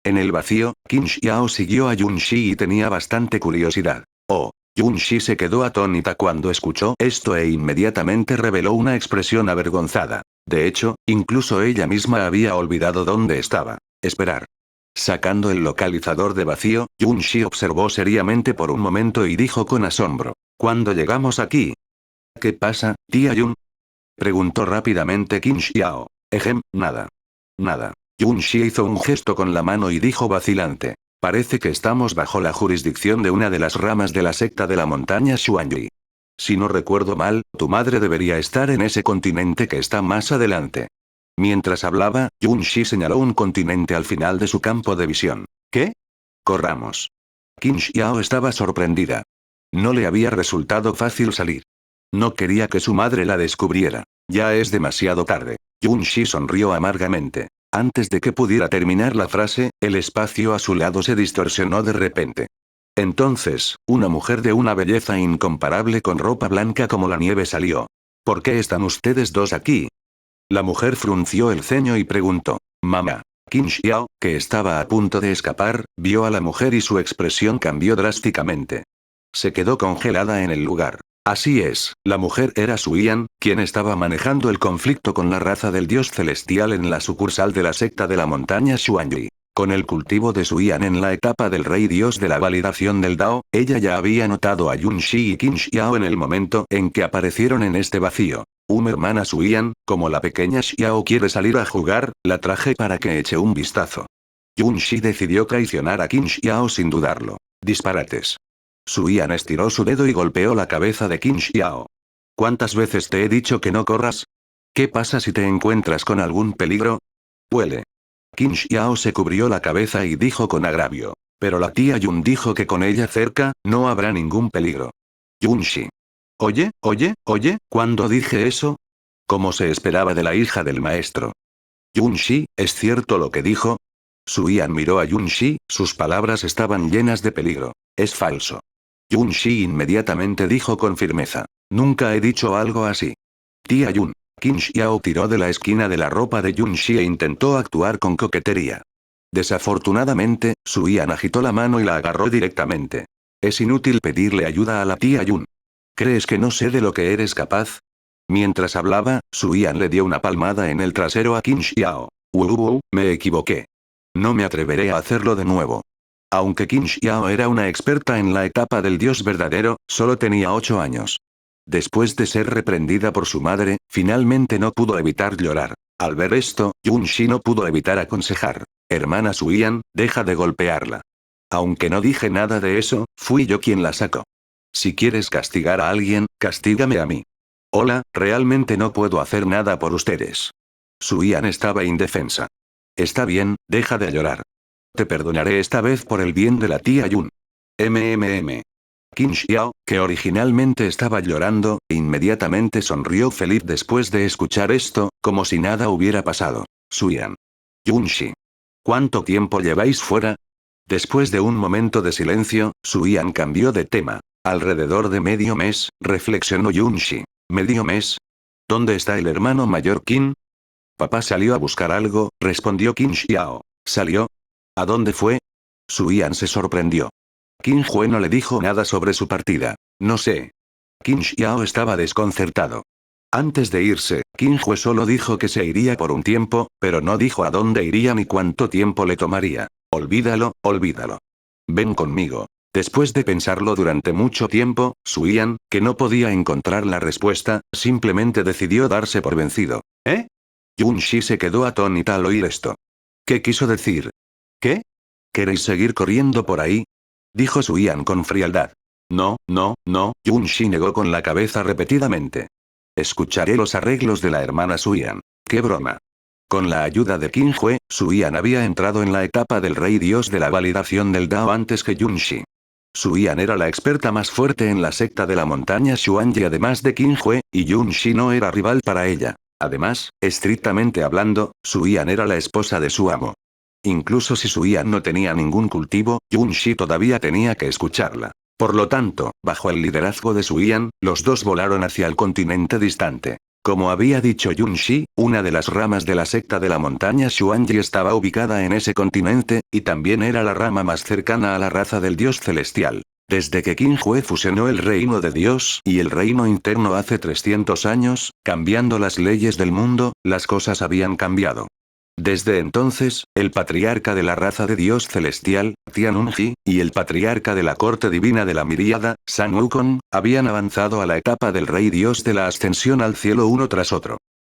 En el vacío, Qin Xiao siguió a Yun Shi y tenía bastante curiosidad. Oh. Yun Shi se quedó atónita cuando escuchó esto e inmediatamente reveló una expresión avergonzada. De hecho, incluso ella misma había olvidado dónde estaba. Esperar. Sacando el localizador de vacío, Yun Shi observó seriamente por un momento y dijo con asombro. ¿Cuándo llegamos aquí? ¿Qué pasa, tía Yun? Preguntó rápidamente Qin Xiao. Nada. Nada. Yun Shi hizo un gesto con la mano y dijo vacilante. Parece que estamos bajo la jurisdicción de una de las ramas de la secta de la montaña Xuanyi. Si no recuerdo mal, tu madre debería estar en ese continente que está más adelante. Mientras hablaba, Yun Shi señaló un continente al final de su campo de visión. ¿Qué? Corramos. Qin Xiao estaba sorprendida. No le había resultado fácil salir. No quería que su madre la descubriera. Ya es demasiado tarde. Yun Shi sonrió amargamente. Antes de que pudiera terminar la frase, el espacio a su lado se distorsionó de repente. Entonces, una mujer de una belleza incomparable con ropa blanca como la nieve salió. ¿Por qué están ustedes dos aquí? La mujer frunció el ceño y preguntó. Mamá. Qin Xiao, que estaba a punto de escapar, vio a la mujer y su expresión cambió drásticamente. Se quedó congelada en el lugar. Así es, la mujer era Su Yan, quien estaba manejando el conflicto con la raza del dios celestial en la sucursal de la secta de la montaña Xuanyi. Con el cultivo de Su Yan en la etapa del rey dios de la validación del Dao, ella ya había notado a Yun Shi y Qin Xiao en el momento en que aparecieron en este vacío. Hermana Su Yan, como la pequeña Xiao quiere salir a jugar, la traje para que eche un vistazo. Yun Shi decidió traicionar a Qin Xiao sin dudarlo. Disparates. Su Yan estiró su dedo y golpeó la cabeza de Qin Xiao. ¿Cuántas veces te he dicho que no corras? ¿Qué pasa si te encuentras con algún peligro? Huele. Qin Xiao se cubrió la cabeza y dijo con agravio. Pero la tía Yun dijo que con ella cerca, no habrá ningún peligro. Yun Shi. Oye, ¿cuándo dije eso? Como se esperaba de la hija del maestro. Yun Shi, ¿es cierto lo que dijo? Su Yan miró a Yun Shi, sus palabras estaban llenas de peligro. Es falso. Yun Shi inmediatamente dijo con firmeza. Nunca he dicho algo así. Tía Yun. Qin Xiao tiró de la esquina de la ropa de Yun Shi e intentó actuar con coquetería. Desafortunadamente, Su Yan agitó la mano y la agarró directamente. Es inútil pedirle ayuda a la tía Yun. ¿Crees que no sé de lo que eres capaz? Mientras hablaba, Su Yan le dio una palmada en el trasero a Qin Xiao. Me equivoqué. No me atreveré a hacerlo de nuevo. Aunque Qin Xiao era una experta en la etapa del dios verdadero, solo tenía 8 años. Después de ser reprendida por su madre, finalmente no pudo evitar llorar. Al ver esto, Yun Shi no pudo evitar aconsejar. Hermana Su Yan, deja de golpearla. Aunque no dije nada de eso, fui yo quien la sacó. Si quieres castigar a alguien, castígame a mí. Hola, realmente no puedo hacer nada por ustedes. Su Yan estaba indefensa. Está bien, deja de llorar. Te perdonaré esta vez por el bien de la tía Yun. Qin Xiao, que originalmente estaba llorando, inmediatamente sonrió feliz después de escuchar esto, como si nada hubiera pasado. Su Yan. Yun Shi. ¿Cuánto tiempo lleváis fuera? Después de un momento de silencio, Su Yan cambió de tema. Alrededor de medio mes, reflexionó Yun Shi. ¿Medio mes? ¿Dónde está el hermano mayor Qin? Papá salió a buscar algo, respondió Qin Xiao. ¿Salió? ¿A dónde fue? Su Yan se sorprendió. Qin Hue no le dijo nada sobre su partida. No sé. Qin Xiao estaba desconcertado. Antes de irse, Qinghue solo dijo que se iría por un tiempo, pero no dijo a dónde iría ni cuánto tiempo le tomaría. Olvídalo, olvídalo. Ven conmigo. Después de pensarlo durante mucho tiempo, Suian, que no podía encontrar la respuesta, simplemente decidió darse por vencido. ¿Eh? Yunshi se quedó atónita al oír esto. ¿Qué quiso decir? ¿Qué? ¿Queréis seguir corriendo por ahí? Dijo Suian con frialdad. No, no, no, Yunshi negó con la cabeza repetidamente. Escucharé los arreglos de la hermana Suian. ¡Qué broma! Con la ayuda de Qinghue, Suian había entrado en la etapa del rey dios de la validación del Dao antes que Yunshi. Suian era la experta más fuerte en la secta de la montaña Xuanji además de Qinghue, y Yunshi no era rival para ella. Además, estrictamente hablando, Suian era la esposa de su amo. Incluso si Suian no tenía ningún cultivo, Yunshi todavía tenía que escucharla. Por lo tanto, bajo el liderazgo de Suian, los dos volaron hacia el continente distante. Como había dicho Yunshi, una de las ramas de la secta de la montaña Xuanji estaba ubicada en ese continente, y también era la rama más cercana a la raza del dios celestial. Desde que Qinghue fusionó el reino de Dios y el reino interno hace 300 años, cambiando las leyes del mundo, las cosas habían cambiado. Desde entonces, el patriarca de la raza de Dios celestial, Tianunji, y el patriarca de la corte divina de la miríada, San Wukong, habían avanzado a la etapa del rey Dios de la ascensión al cielo uno tras otro.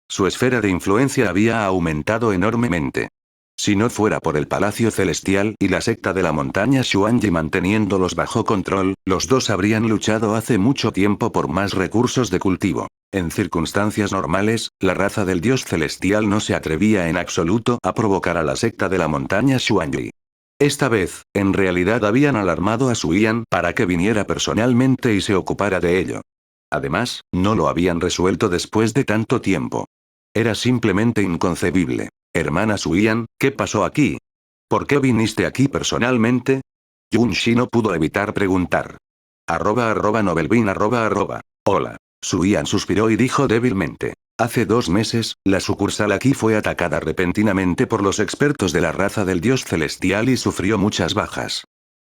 Su esfera de influencia había aumentado enormemente. Si no fuera por el Palacio Celestial y la secta de la montaña Xuanji manteniéndolos bajo control, los dos habrían luchado hace mucho tiempo por más recursos de cultivo. En circunstancias normales, la raza del dios celestial no se atrevía en absoluto a provocar a la secta de la montaña Xuanji. Esta vez, en realidad habían alarmado a Suian para que viniera personalmente y se ocupara de ello. Además, no lo habían resuelto después de tanto tiempo. Era simplemente inconcebible. Hermana Suian, ¿qué pasó aquí? ¿Por qué viniste aquí personalmente? Yunshi no pudo evitar preguntar. @novelbin @. Hola. Suian suspiró y dijo débilmente. Hace 2 meses, la sucursal aquí fue atacada repentinamente por los expertos de la raza del dios celestial y sufrió muchas bajas.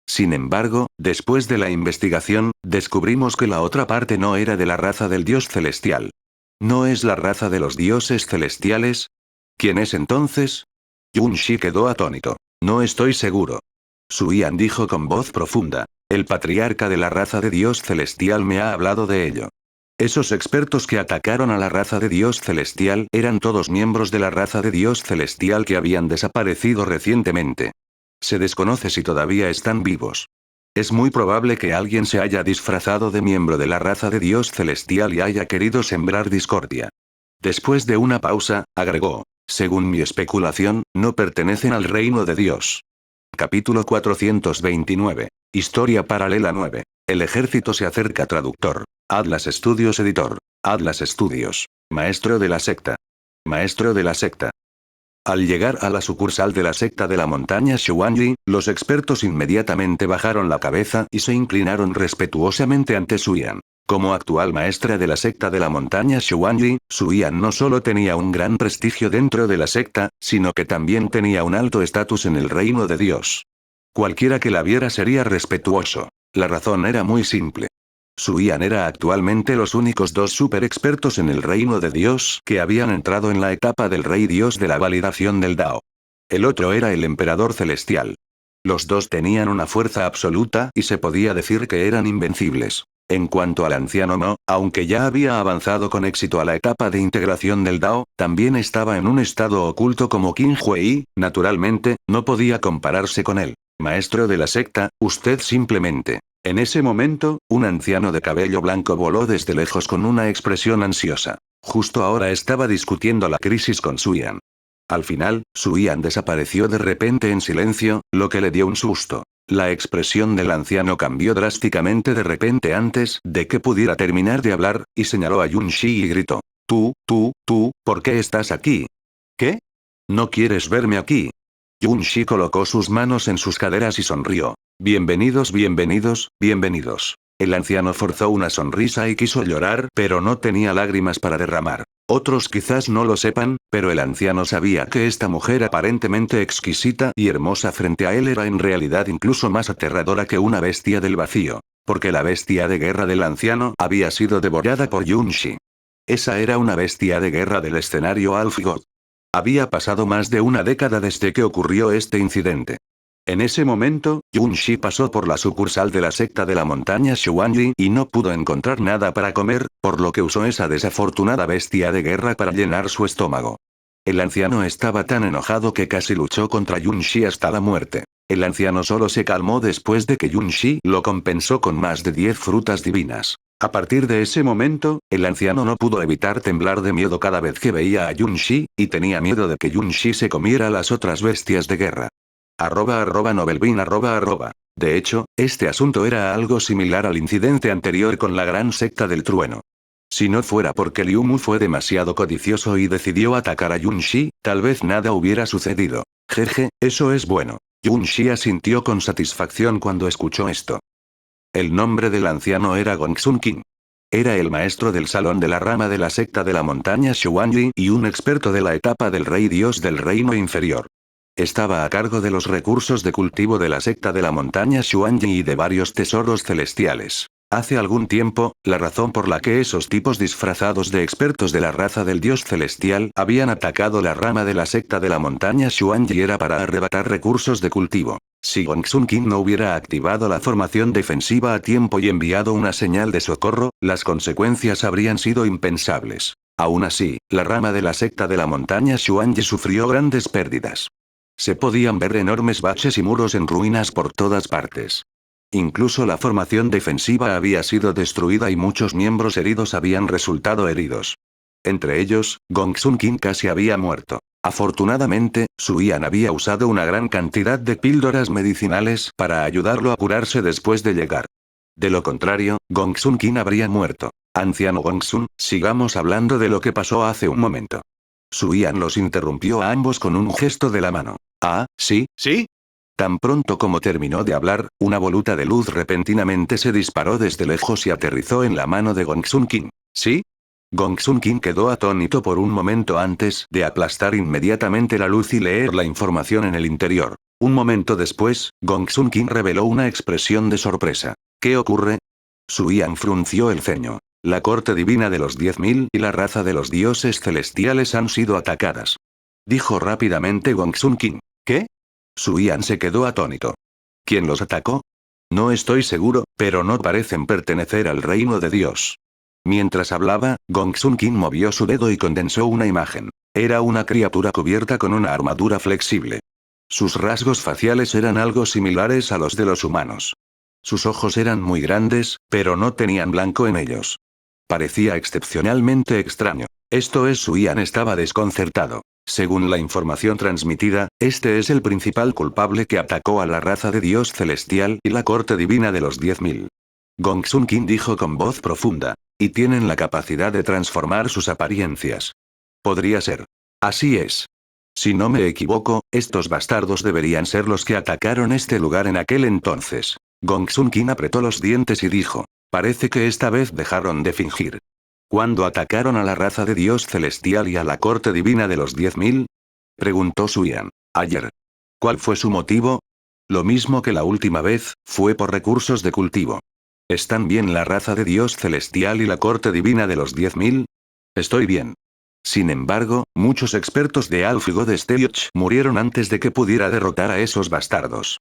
Sin embargo, después de la investigación, descubrimos que la otra parte no era de la raza del dios celestial. ¿No es la raza de los dioses celestiales? ¿Quién es entonces? Yunshi quedó atónito. No estoy seguro. Suian dijo con voz profunda. El patriarca de la raza de Dios celestial me ha hablado de ello. Esos expertos que atacaron a la raza de Dios celestial eran todos miembros de la raza de Dios celestial que habían desaparecido recientemente. Se desconoce si todavía están vivos. Es muy probable que alguien se haya disfrazado de miembro de la raza de Dios celestial y haya querido sembrar discordia. Después de una pausa, agregó. Según mi especulación, no pertenecen al reino de Dios. Capítulo 429. Historia paralela 9. El ejército se acerca. Traductor. Atlas Studios editor. Atlas Studios. Maestro de la secta. Maestro de la secta. Al llegar a la sucursal de la secta de la montaña Xuanji, los expertos inmediatamente bajaron la cabeza y se inclinaron respetuosamente ante Suian. Como actual maestra de la secta de la montaña Xuanji, Suian no solo tenía un gran prestigio dentro de la secta, sino que también tenía un alto estatus en el reino de Dios. Cualquiera que la viera sería respetuoso. La razón era muy simple. Suian era actualmente los únicos 2 super expertos en el reino de Dios que habían entrado en la etapa del rey Dios de la validación del Dao. El otro era el emperador celestial. Los dos tenían una fuerza absoluta y se podía decir que eran invencibles. En cuanto al anciano Mo, aunque ya había avanzado con éxito a la etapa de integración del Dao, también estaba en un estado oculto como Qinghue y, naturalmente, no podía compararse con él. Maestro de la secta, usted simplemente. En ese momento, un anciano de cabello blanco voló desde lejos con una expresión ansiosa. Justo ahora estaba discutiendo la crisis con Suian. Al final, Suian desapareció de repente en silencio, lo que le dio un susto. La expresión del anciano cambió drásticamente de repente antes de que pudiera terminar de hablar, y señaló a Yunshi y gritó. Tú, ¿por qué estás aquí? ¿Qué? ¿No quieres verme aquí? Yunshi colocó sus manos en sus caderas y sonrió. Bienvenidos, bienvenidos, bienvenidos. El anciano forzó una sonrisa y quiso llorar, pero no tenía lágrimas para derramar. Otros quizás no lo sepan, pero el anciano sabía que esta mujer aparentemente exquisita y hermosa frente a él era en realidad incluso más aterradora que una bestia del vacío. Porque la bestia de guerra del anciano había sido devorada por Yunshi. Esa era una bestia de guerra del escenario Alfgod. Había pasado más de una década desde que ocurrió este incidente. En ese momento, Yun Shi pasó por la sucursal de la secta de la montaña Xuanyi y no pudo encontrar nada para comer, por lo que usó esa desafortunada bestia de guerra para llenar su estómago. El anciano estaba tan enojado que casi luchó contra Yun Shi hasta la muerte. El anciano solo se calmó después de que Yun Shi lo compensó con más de 10 frutas divinas. A partir de ese momento, el anciano no pudo evitar temblar de miedo cada vez que veía a Yun Shi, y tenía miedo de que Yun Shi se comiera a las otras bestias de guerra. @Novelbin @. De hecho, este asunto era algo similar al incidente anterior con la gran secta del trueno. Si no fuera porque Liu Mu fue demasiado codicioso y decidió atacar a Yun Shi, tal vez nada hubiera sucedido. Jeje, eso es bueno. Yun Shi asintió con satisfacción cuando escuchó esto. El nombre del anciano era Gongsun Qin. Era el maestro del salón de la rama de la secta de la montaña Xuanyi y un experto de la etapa del rey dios del reino inferior. Estaba a cargo de los recursos de cultivo de la secta de la montaña Xuanyi y de varios tesoros celestiales. Hace algún tiempo, la razón por la que esos tipos disfrazados de expertos de la raza del dios celestial habían atacado la rama de la secta de la montaña Xuanyi era para arrebatar recursos de cultivo. Si Gongsun Qin no hubiera activado la formación defensiva a tiempo y enviado una señal de socorro, las consecuencias habrían sido impensables. Aún así, la rama de la secta de la montaña Xuanyi sufrió grandes pérdidas. Se podían ver enormes baches y muros en ruinas por todas partes. Incluso la formación defensiva había sido destruida y muchos miembros heridos habían resultado heridos. Entre ellos, Gongsun Qin casi había muerto. Afortunadamente, Su Yan había usado una gran cantidad de píldoras medicinales para ayudarlo a curarse después de llegar. De lo contrario, Gongsun Qin habría muerto. Anciano Gongsun, sigamos hablando de lo que pasó hace un momento. Su Yan los interrumpió a ambos con un gesto de la mano. Ah, sí, sí. Tan pronto como terminó de hablar, una voluta de luz repentinamente se disparó desde lejos y aterrizó en la mano de Gongsun Qin. ¿Sí? Gongsun Qin quedó atónito por un momento antes de aplastar inmediatamente la luz y leer la información en el interior. Un momento después, Gongsun Qin reveló una expresión de sorpresa. ¿Qué ocurre? Su Yan frunció el ceño. La corte divina de los 10.000 y la raza de los dioses celestiales han sido atacadas. Dijo rápidamente Gongsun Qin. ¿Qué? Su Yan se quedó atónito. ¿Quién los atacó? No estoy seguro, pero no parecen pertenecer al reino de Dios. Mientras hablaba, Gongsun Qin movió su dedo y condensó una imagen. Era una criatura cubierta con una armadura flexible. Sus rasgos faciales eran algo similares a los de los humanos. Sus ojos eran muy grandes, pero no tenían blanco en ellos. Parecía excepcionalmente extraño. Esto es, Su Yan estaba desconcertado. Según la información transmitida, este es el principal culpable que atacó a la raza de Dios celestial y la corte divina de los 10.000. Gongsun Qin dijo con voz profunda. Y tienen la capacidad de transformar sus apariencias. Podría ser. Así es. Si no me equivoco, estos bastardos deberían ser los que atacaron este lugar en aquel entonces. Gongsun Qin apretó los dientes y dijo. Parece que esta vez dejaron de fingir. ¿Cuándo atacaron a la raza de Dios celestial y a la corte divina de los 10.000? Preguntó Su Yan. Ayer. ¿Cuál fue su motivo? Lo mismo que la última vez, fue por recursos de cultivo. ¿Están bien la raza de Dios celestial y la corte divina de los 10.000? Estoy bien. Sin embargo, muchos expertos de Alfgod Steioch murieron antes de que pudiera derrotar a esos bastardos.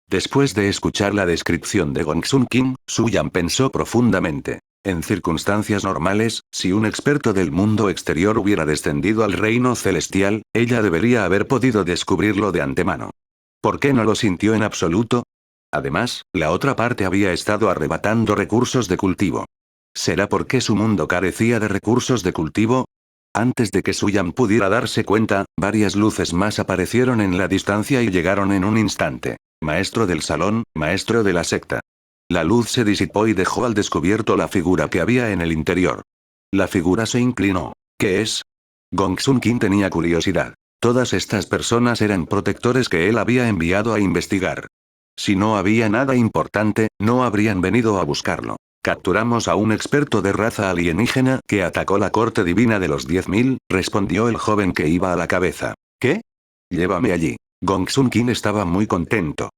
Después de escuchar la descripción de Gongsun Qin, Su Yan pensó profundamente. En circunstancias normales, si un experto del mundo exterior hubiera descendido al reino celestial, ella debería haber podido descubrirlo de antemano. ¿Por qué no lo sintió en absoluto? Además, la otra parte había estado arrebatando recursos de cultivo. ¿Será porque su mundo carecía de recursos de cultivo? Antes de que Su Yan pudiera darse cuenta, varias luces más aparecieron en la distancia y llegaron en un instante. Maestro del salón, maestro de la secta. La luz se disipó y dejó al descubierto la figura que había en el interior. La figura se inclinó. ¿Qué es? Gongsun Qin tenía curiosidad. Todas estas personas eran protectores que él había enviado a investigar. Si no había nada importante, no habrían venido a buscarlo. Capturamos a un experto de raza alienígena que atacó la corte divina de los 10.000, respondió el joven que iba a la cabeza. ¿Qué? Llévame allí. Gongsun Qin estaba muy contento.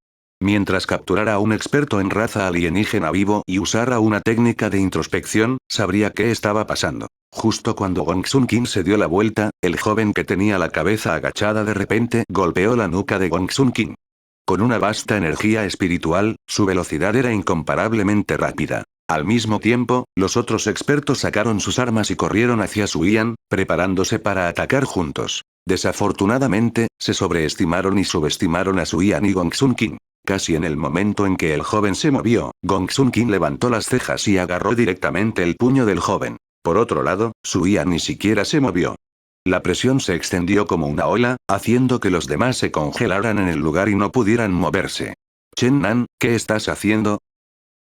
Mientras capturara a un experto en raza alienígena vivo y usara una técnica de introspección, sabría qué estaba pasando. Justo cuando Gong Sun King se dio la vuelta, el joven que tenía la cabeza agachada de repente golpeó la nuca de Gong Sun King. Con una vasta energía espiritual, su velocidad era incomparablemente rápida. Al mismo tiempo, los otros expertos sacaron sus armas y corrieron hacia Su Yan, preparándose para atacar juntos. Desafortunadamente, se sobreestimaron y subestimaron a Su Yan y Gong Sun King. Casi en el momento en que el joven se movió, Gong Sun King levantó las cejas y agarró directamente el puño del joven. Por otro lado, Su Yan ni siquiera se movió. La presión se extendió como una ola, haciendo que los demás se congelaran en el lugar y no pudieran moverse. Chen Nan, ¿qué estás haciendo?,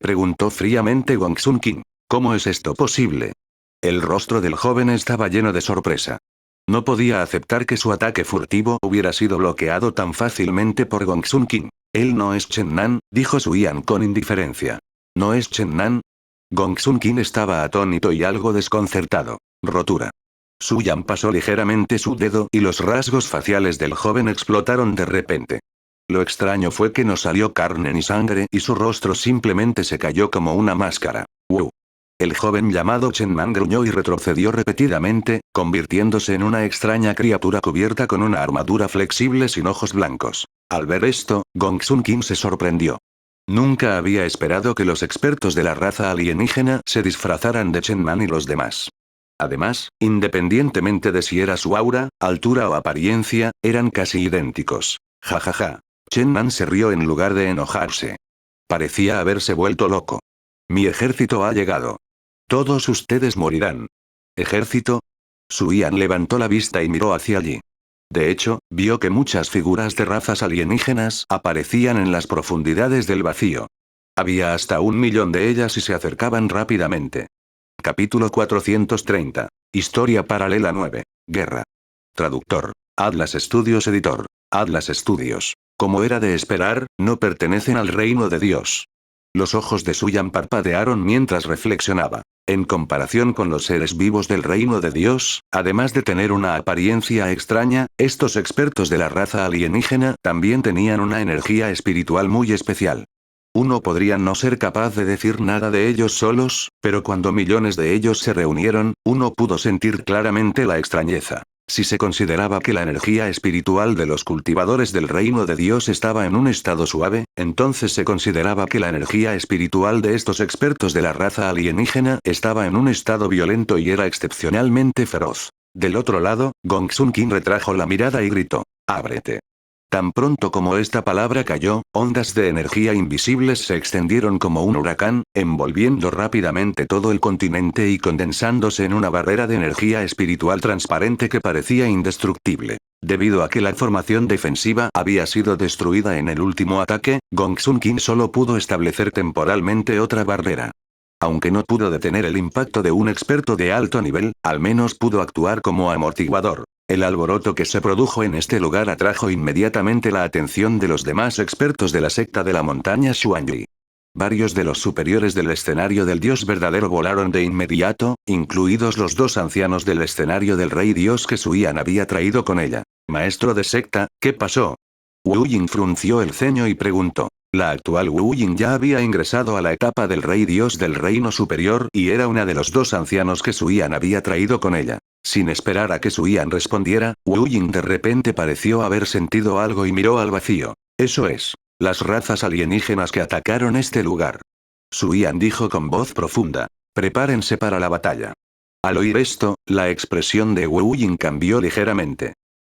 preguntó fríamente Gong Sun King. ¿Cómo es esto posible? El rostro del joven estaba lleno de sorpresa. No podía aceptar que su ataque furtivo hubiera sido bloqueado tan fácilmente por Gong Sun King. Él no es Chen Nan, dijo Su Yan con indiferencia. ¿No es Chen Nan? Gong Sun King estaba atónito y algo desconcertado. Rotura. Su Yan pasó ligeramente su dedo y los rasgos faciales del joven explotaron de repente. Lo extraño fue que no salió carne ni sangre y su rostro simplemente se cayó como una máscara. ¡Wow! El joven llamado Chen Man gruñó y retrocedió repetidamente, convirtiéndose en una extraña criatura cubierta con una armadura flexible sin ojos blancos. Al ver esto, Gong Sun King se sorprendió. Nunca había esperado que los expertos de la raza alienígena se disfrazaran de Chen Man y los demás. Además, independientemente de si era su aura, altura o apariencia, eran casi idénticos. Jajaja. Chen Man se rió en lugar de enojarse. Parecía haberse vuelto loco. Mi ejército ha llegado. Todos ustedes morirán. ¿Ejército? Su Yan levantó la vista y miró hacia allí. De hecho, vio que muchas figuras de razas alienígenas aparecían en las profundidades del vacío. Había hasta 1.000.000 de ellas y se acercaban rápidamente. Capítulo 430. Historia paralela 9. Guerra. Traductor. Atlas Studios Editor. Atlas Studios. Como era de esperar, no pertenecen al reino de Dios. Los ojos de Su Yan parpadearon mientras reflexionaba. En comparación con los seres vivos del reino de Dios, además de tener una apariencia extraña, estos expertos de la raza alienígena también tenían una energía espiritual muy especial. Uno podría no ser capaz de decir nada de ellos solos, pero cuando millones de ellos se reunieron, uno pudo sentir claramente la extrañeza. Si se consideraba que la energía espiritual de los cultivadores del reino de Dios estaba en un estado suave, entonces se consideraba que la energía espiritual de estos expertos de la raza alienígena estaba en un estado violento y era excepcionalmente feroz. Del otro lado, Gong Sun King retrajo la mirada y gritó: «¡Ábrete!». Tan pronto como esta palabra cayó, ondas de energía invisibles se extendieron como un huracán, envolviendo rápidamente todo el continente y condensándose en una barrera de energía espiritual transparente que parecía indestructible. Debido a que la formación defensiva había sido destruida en el último ataque, Gong Sun King solo pudo establecer temporalmente otra barrera. Aunque no pudo detener el impacto de un experto de alto nivel, al menos pudo actuar como amortiguador. El alboroto que se produjo en este lugar atrajo inmediatamente la atención de los demás expertos de la secta de la montaña Xuanyi. Varios de los superiores del escenario del dios verdadero volaron de inmediato, incluidos los dos ancianos del escenario del rey dios que Su Yan había traído con ella. Maestro de secta, ¿qué pasó? Wu Ying frunció el ceño y preguntó. La actual Wu Ying ya había ingresado a la etapa del rey dios del reino superior y era una de los dos ancianos que Su Yan había traído con ella. Sin esperar a que Su Yan respondiera, Wu Ying de repente pareció haber sentido algo y miró al vacío. Eso es. Las razas alienígenas que atacaron este lugar. Su Yan dijo con voz profunda. Prepárense para la batalla. Al oír esto, la expresión de Wu Ying cambió ligeramente.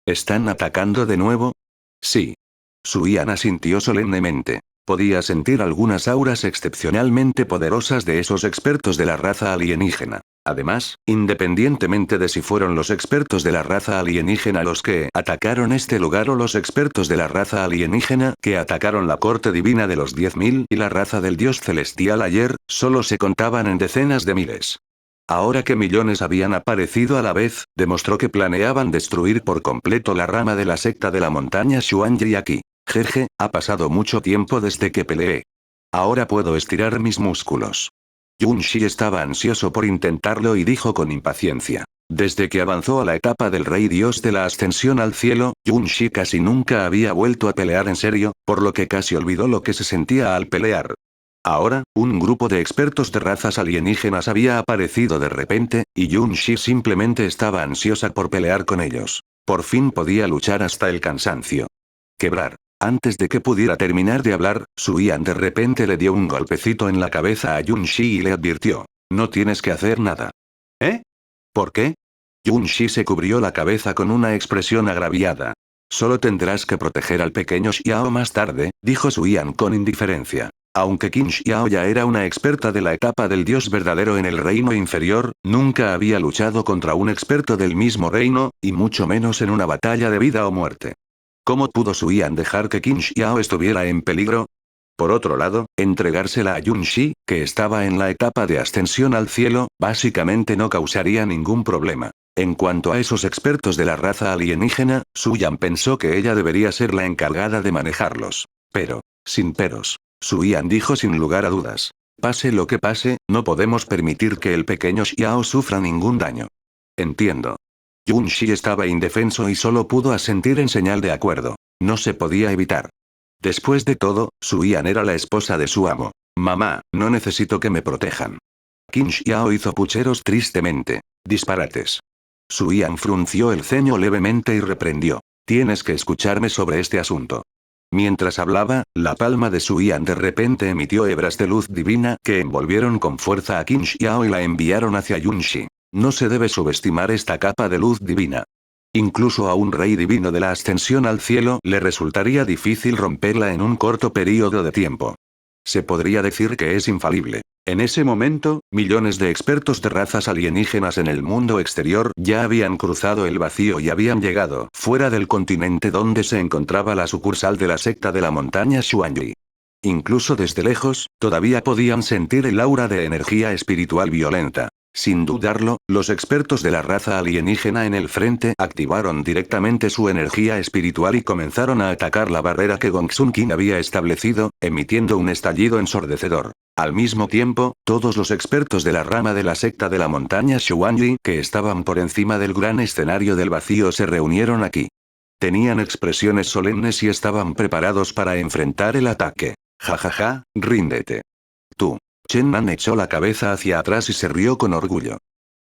¿Están atacando de nuevo? Sí. Su Yan asintió solemnemente. Podía sentir algunas auras excepcionalmente poderosas de esos expertos de la raza alienígena. Además, independientemente de si fueron los expertos de la raza alienígena los que atacaron este lugar o los expertos de la raza alienígena que atacaron la corte divina de los 10.000 y la raza del dios celestial ayer, solo se contaban en decenas de miles. Ahora que millones habían aparecido a la vez, demostró que planeaban destruir por completo la rama de la secta de la montaña Xuanyi aquí. Jeje, ha pasado mucho tiempo desde que peleé. Ahora puedo estirar mis músculos. Yun Shi estaba ansioso por intentarlo y dijo con impaciencia. Desde que avanzó a la etapa del Rey Dios de la Ascensión al Cielo, Yun-Shi casi nunca había vuelto a pelear en serio, por lo que casi olvidó lo que se sentía al pelear. Ahora, un grupo de expertos de razas alienígenas había aparecido de repente, y Yun-Shi simplemente estaba ansiosa por pelear con ellos. Por fin podía luchar hasta el cansancio. Quebrar. Antes de que pudiera terminar de hablar, Su-Yan de repente le dio un golpecito en la cabeza a Yun-Shi y le advirtió. No tienes que hacer nada. ¿Eh? ¿Por qué? Yun-Shi se cubrió la cabeza con una expresión agraviada. Solo tendrás que proteger al pequeño Xiao más tarde, dijo Su-Yan con indiferencia. Aunque Qin Xiao ya era una experta de la etapa del dios verdadero en el reino inferior, nunca había luchado contra un experto del mismo reino, y mucho menos en una batalla de vida o muerte. ¿Cómo pudo Su-Yan dejar que Qin Xiao estuviera en peligro? Por otro lado, entregársela a Yun-Shi, que estaba en la etapa de ascensión al cielo, básicamente no causaría ningún problema. En cuanto a esos expertos de la raza alienígena, Su-Yan pensó que ella debería ser la encargada de manejarlos. Pero, sin peros, Su-Yan dijo sin lugar a dudas. Pase lo que pase, no podemos permitir que el pequeño Xiao sufra ningún daño. Entiendo. Yun-Shi estaba indefenso y solo pudo asentir en señal de acuerdo. No se podía evitar. Después de todo, Su-Yan era la esposa de su amo. Mamá, no necesito que me protejan. Qin Xiao hizo pucheros tristemente. Disparates. Su-Yan frunció el ceño levemente y reprendió. Tienes que escucharme sobre este asunto. Mientras hablaba, la palma de Su-Yan de repente emitió hebras de luz divina que envolvieron con fuerza a Qin Xiao y la enviaron hacia Yun-Shi. No se debe subestimar esta capa de luz divina. Incluso a un rey divino de la ascensión al cielo le resultaría difícil romperla en un corto período de tiempo. Se podría decir que es infalible. En ese momento, millones de expertos de razas alienígenas en el mundo exterior ya habían cruzado el vacío y habían llegado fuera del continente donde se encontraba la sucursal de la secta de la montaña Xuanyi. Incluso desde lejos, todavía podían sentir el aura de energía espiritual violenta. Sin dudarlo, los expertos de la raza alienígena en el frente activaron directamente su energía espiritual y comenzaron a atacar la barrera que Gong Sun King había establecido, emitiendo un estallido ensordecedor. Al mismo tiempo, todos los expertos de la rama de la secta de la montaña Xuanyi que estaban por encima del gran escenario del vacío se reunieron aquí. Tenían expresiones solemnes y estaban preparados para enfrentar el ataque. Jajaja, ríndete. Tú. Chen Nan echó la cabeza hacia atrás y se rió con orgullo.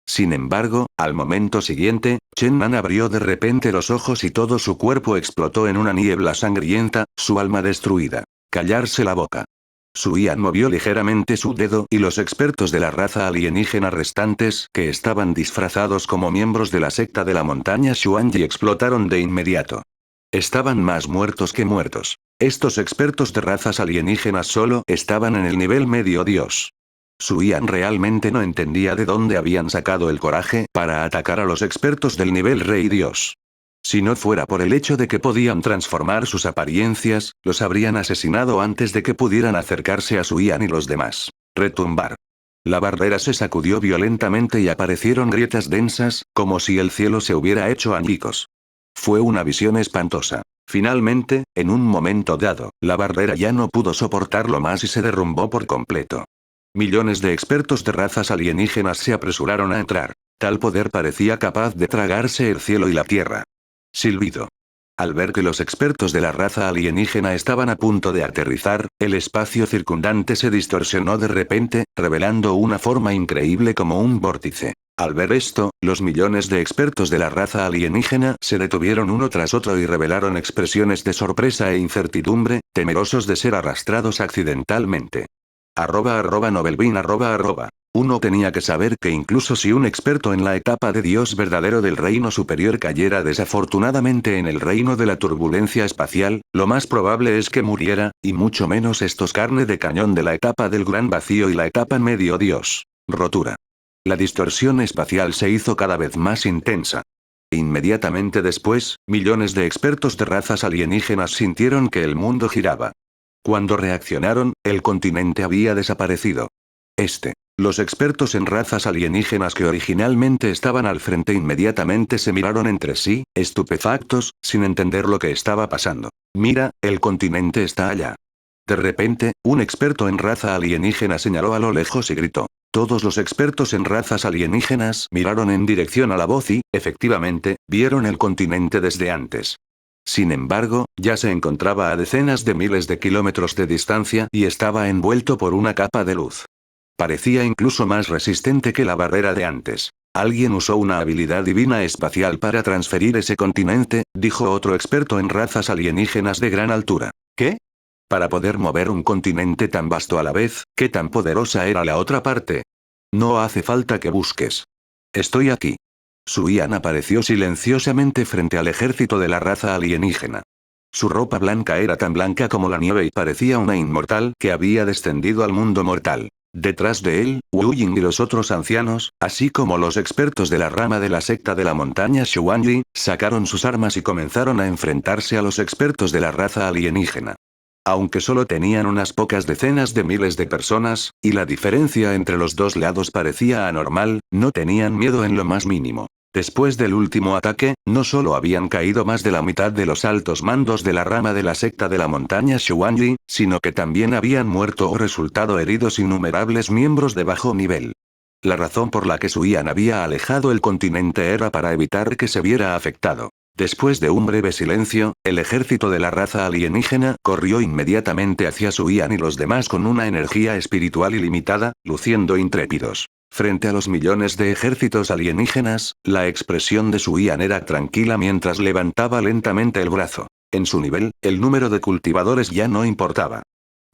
Sin embargo, al momento siguiente, Chen Nan abrió de repente los ojos y todo su cuerpo explotó en una niebla sangrienta, su alma destruida. Callarse la boca. Su-Yan movió ligeramente su dedo y los expertos de la raza alienígena restantes, que estaban disfrazados como miembros de la secta de la montaña Xuanyi, explotaron de inmediato. Estaban más muertos que muertos. Estos expertos de razas alienígenas solo estaban en el nivel medio dios. Su-Yan realmente no entendía de dónde habían sacado el coraje para atacar a los expertos del nivel rey dios. Si no fuera por el hecho de que podían transformar sus apariencias, los habrían asesinado antes de que pudieran acercarse a Su-Yan y los demás. Retumbar. La barrera se sacudió violentamente y aparecieron grietas densas, como si el cielo se hubiera hecho añicos. Fue una visión espantosa. Finalmente, en un momento dado, la barrera ya no pudo soportarlo más y se derrumbó por completo. Millones de expertos de razas alienígenas se apresuraron a entrar. Tal poder parecía capaz de tragarse el cielo y la tierra. Silbido. Al ver que los expertos de la raza alienígena estaban a punto de aterrizar, el espacio circundante se distorsionó de repente, revelando una forma increíble como un vórtice. Al ver esto, los millones de expertos de la raza alienígena se detuvieron uno tras otro y revelaron expresiones de sorpresa e incertidumbre, temerosos de ser arrastrados accidentalmente. @Novelbean Uno tenía que saber que incluso si un experto en la etapa de Dios verdadero del reino superior cayera desafortunadamente en el reino de la turbulencia espacial, lo más probable es que muriera, y mucho menos estos carne de cañón de la etapa del gran vacío y la etapa medio Dios. Rotura. La distorsión espacial se hizo cada vez más intensa. Inmediatamente después, millones de expertos de razas alienígenas sintieron que el mundo giraba. Cuando reaccionaron, el continente había desaparecido. Los expertos en razas alienígenas que originalmente estaban al frente inmediatamente se miraron entre sí, estupefactos, sin entender lo que estaba pasando. Mira, el continente está allá. De repente, un experto en raza alienígena señaló a lo lejos y gritó. Todos los expertos en razas alienígenas miraron en dirección a la voz y, efectivamente, vieron el continente desde antes. Sin embargo, ya se encontraba a decenas de miles de kilómetros de distancia y estaba envuelto por una capa de luz. Parecía incluso más resistente que la barrera de antes. Alguien usó una habilidad divina espacial para transferir ese continente, dijo otro experto en razas alienígenas de gran altura. ¿Qué? Para poder mover un continente tan vasto a la vez, ¿qué tan poderosa era la otra parte? No hace falta que busques. Estoy aquí. Suyan apareció silenciosamente frente al ejército de la raza alienígena. Su ropa blanca era tan blanca como la nieve y parecía una inmortal que había descendido al mundo mortal. Detrás de él, Wu Ying y los otros ancianos, así como los expertos de la rama de la secta de la montaña Xuanyi, sacaron sus armas y comenzaron a enfrentarse a los expertos de la raza alienígena. Aunque solo tenían unas pocas decenas de miles de personas, y la diferencia entre los dos lados parecía anormal, no tenían miedo en lo más mínimo. Después del último ataque, no solo habían caído más de la mitad de los altos mandos de la rama de la secta de la montaña Xuanyi, sino que también habían muerto o resultado heridos innumerables miembros de bajo nivel. La razón por la que Suyan había alejado el continente era para evitar que se viera afectado. Después de un breve silencio, el ejército de la raza alienígena corrió inmediatamente hacia Suyan y los demás con una energía espiritual ilimitada, luciendo intrépidos. Frente a los millones de ejércitos alienígenas, la expresión de Suyan era tranquila mientras levantaba lentamente el brazo. En su nivel, el número de cultivadores ya no importaba.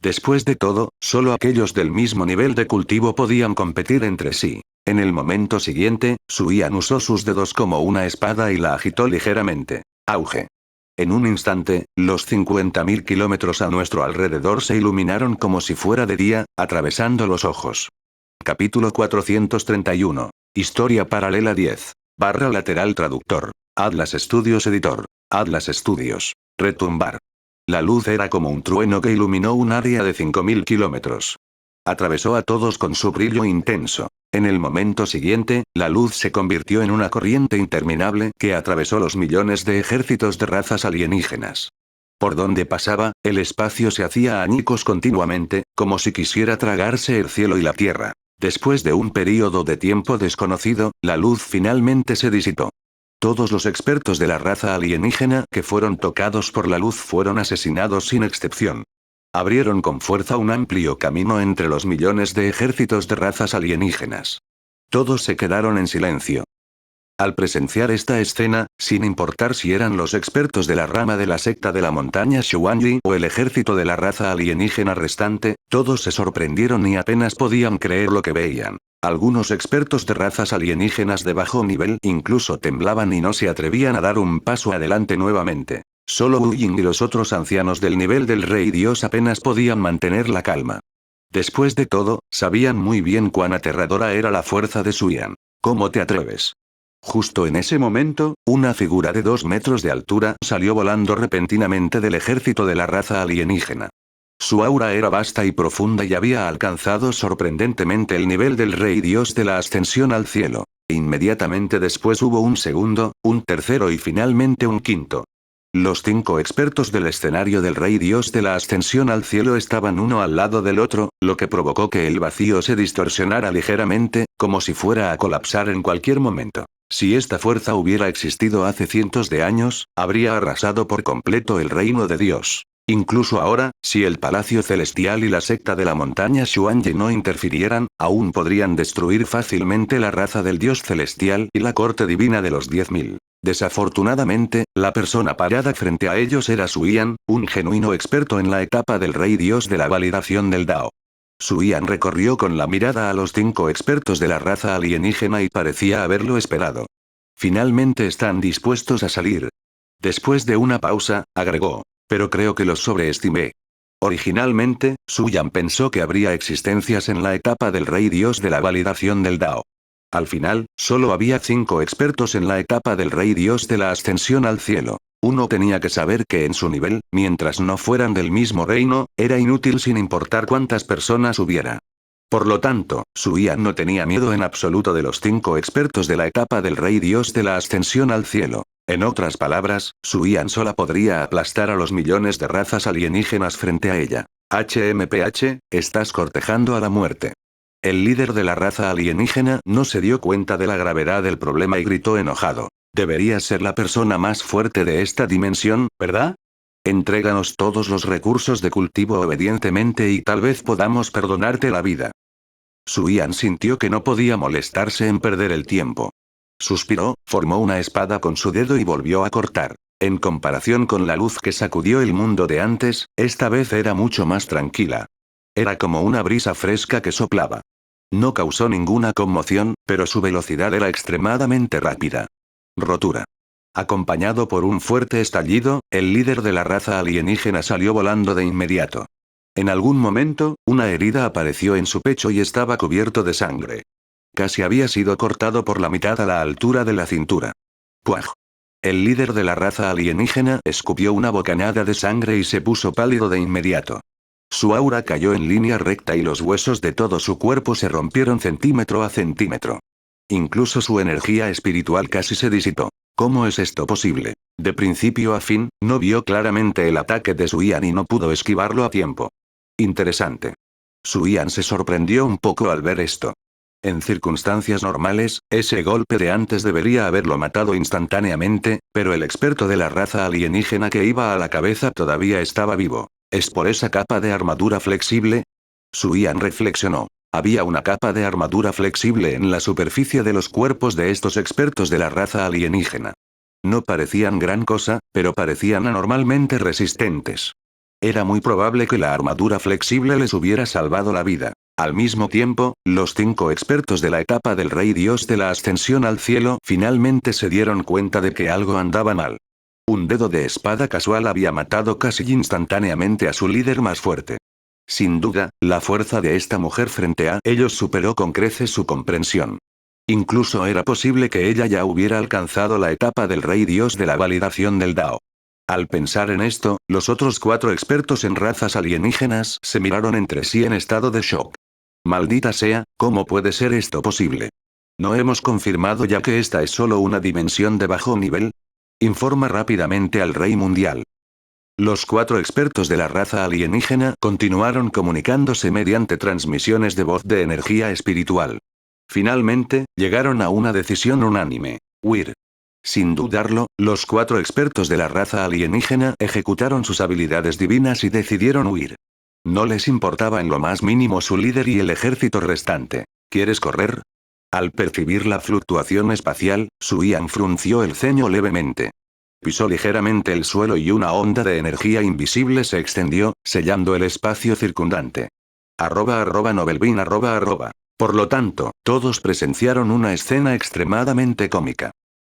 Después de todo, solo aquellos del mismo nivel de cultivo podían competir entre sí. En el momento siguiente, Suyan usó sus dedos como una espada y la agitó ligeramente. Auge. En un instante, los 50.000 kilómetros a nuestro alrededor se iluminaron como si fuera de día, atravesando los ojos. Capítulo 431. Historia paralela 10. Barra lateral traductor. Atlas Studios editor. Atlas Studios. Retumbar. La luz era como un trueno que iluminó un área de 5.000 kilómetros. Atravesó a todos con su brillo intenso. En el momento siguiente, la luz se convirtió en una corriente interminable que atravesó los millones de ejércitos de razas alienígenas. Por donde pasaba, el espacio se hacía añicos continuamente, como si quisiera tragarse el cielo y la tierra. Después de un período de tiempo desconocido, la luz finalmente se disipó. Todos los expertos de la raza alienígena que fueron tocados por la luz fueron asesinados sin excepción. Abrieron con fuerza un amplio camino entre los millones de ejércitos de razas alienígenas. Todos se quedaron en silencio. Al presenciar esta escena, sin importar si eran los expertos de la rama de la secta de la montaña Xuanyi o el ejército de la raza alienígena restante, todos se sorprendieron y apenas podían creer lo que veían. Algunos expertos de razas alienígenas de bajo nivel incluso temblaban y no se atrevían a dar un paso adelante nuevamente. Solo Wu Ying y los otros ancianos del nivel del Rey Dios apenas podían mantener la calma. Después de todo, sabían muy bien cuán aterradora era la fuerza de Suyan. ¿Cómo te atreves? Justo en ese momento, una figura de 2 metros de altura salió volando repentinamente del ejército de la raza alienígena. Su aura era vasta y profunda y había alcanzado sorprendentemente el nivel del Rey Dios de la ascensión al cielo. Inmediatamente después hubo un segundo, un tercero y finalmente un quinto. Los 5 expertos del escenario del Rey Dios de la ascensión al cielo estaban uno al lado del otro, lo que provocó que el vacío se distorsionara ligeramente, como si fuera a colapsar en cualquier momento. Si esta fuerza hubiera existido hace cientos de años, habría arrasado por completo el reino de Dios. Incluso ahora, si el Palacio Celestial y la secta de la montaña Xuanyi no interfirieran, aún podrían destruir fácilmente la raza del Dios Celestial y la corte divina de los 10.000. Desafortunadamente, la persona parada frente a ellos era Suyan, un genuino experto en la etapa del Rey Dios de la validación del Dao. Suyan recorrió con la mirada a los 5 expertos de la raza alienígena y parecía haberlo esperado. Finalmente están dispuestos a salir. Después de una pausa, agregó. Pero creo que los sobreestimé. Originalmente, Suyan pensó que habría existencias en la etapa del Rey Dios de la validación del Dao. Al final, solo había 5 expertos en la etapa del Rey Dios de la ascensión al cielo. Uno tenía que saber que en su nivel, mientras no fueran del mismo reino, era inútil sin importar cuántas personas hubiera. Por lo tanto, Suyan no tenía miedo en absoluto de los 5 expertos de la etapa del Rey Dios de la ascensión al cielo. En otras palabras, Suyan sola podría aplastar a los millones de razas alienígenas frente a ella. HMPH, estás cortejando a la muerte. El líder de la raza alienígena no se dio cuenta de la gravedad del problema y gritó enojado. Deberías ser la persona más fuerte de esta dimensión, ¿verdad? Entréganos todos los recursos de cultivo obedientemente y tal vez podamos perdonarte la vida. Suian sintió que no podía molestarse en perder el tiempo. Suspiró, formó una espada con su dedo y volvió a cortar. En comparación con la luz que sacudió el mundo de antes, esta vez era mucho más tranquila. Era como una brisa fresca que soplaba. No causó ninguna conmoción, pero su velocidad era extremadamente rápida. Rotura. Acompañado por un fuerte estallido, el líder de la raza alienígena salió volando de inmediato. En algún momento, una herida apareció en su pecho y estaba cubierto de sangre. Casi había sido cortado por la mitad a la altura de la cintura. ¡Puaj! El líder de la raza alienígena escupió una bocanada de sangre y se puso pálido de inmediato. Su aura cayó en línea recta y los huesos de todo su cuerpo se rompieron centímetro a centímetro. Incluso su energía espiritual casi se disipó. ¿Cómo es esto posible? De principio a fin, no vio claramente el ataque de Suian y no pudo esquivarlo a tiempo. Interesante. Suian se sorprendió un poco al ver esto. En circunstancias normales, ese golpe de antes debería haberlo matado instantáneamente, pero el experto de la raza alienígena que iba a la cabeza todavía estaba vivo. ¿Es por esa capa de armadura flexible? Suian reflexionó. Había una capa de armadura flexible en la superficie de los cuerpos de estos expertos de la raza alienígena. No parecían gran cosa, pero parecían anormalmente resistentes. Era muy probable que la armadura flexible les hubiera salvado la vida. Al mismo tiempo, los 5 expertos de la etapa del Rey Dios de la Ascensión al Cielo finalmente se dieron cuenta de que algo andaba mal. Un dedo de espada casual había matado casi instantáneamente a su líder más fuerte. Sin duda, la fuerza de esta mujer frente a ellos superó con creces su comprensión. Incluso era posible que ella ya hubiera alcanzado la etapa del Rey Dios de la validación del Dao. Al pensar en esto, los otros 4 expertos en razas alienígenas se miraron entre sí en estado de shock. Maldita sea, ¿cómo puede ser esto posible? ¿No hemos confirmado ya que esta es solo una dimensión de bajo nivel? Informa rápidamente al Rey Mundial. Los 4 expertos de la raza alienígena continuaron comunicándose mediante transmisiones de voz de energía espiritual. Finalmente, llegaron a una decisión unánime. Huir. Sin dudarlo, los 4 expertos de la raza alienígena ejecutaron sus habilidades divinas y decidieron huir. No les importaba en lo más mínimo su líder y el ejército restante. ¿Quieres correr? Al percibir la fluctuación espacial, Suian frunció el ceño levemente. Pisó ligeramente el suelo y una onda de energía invisible se extendió, sellando el espacio circundante. @Novelbean @. Por lo tanto, todos presenciaron una escena extremadamente cómica.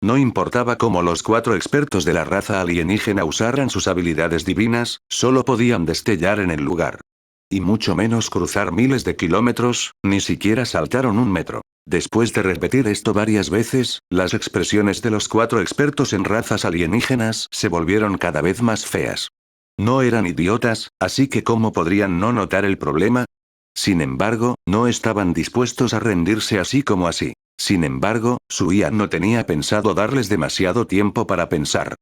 No importaba cómo los 4 expertos de la raza alienígena usaran sus habilidades divinas, solo podían destellar en el lugar. Y mucho menos cruzar miles de kilómetros, ni siquiera saltaron 1 metro. Después de repetir esto varias veces, las expresiones de los 4 expertos en razas alienígenas se volvieron cada vez más feas. No eran idiotas, así que ¿cómo podrían no notar el problema? Sin embargo, no estaban dispuestos a rendirse así como así. Sin embargo, Suian no tenía pensado darles demasiado tiempo para pensar.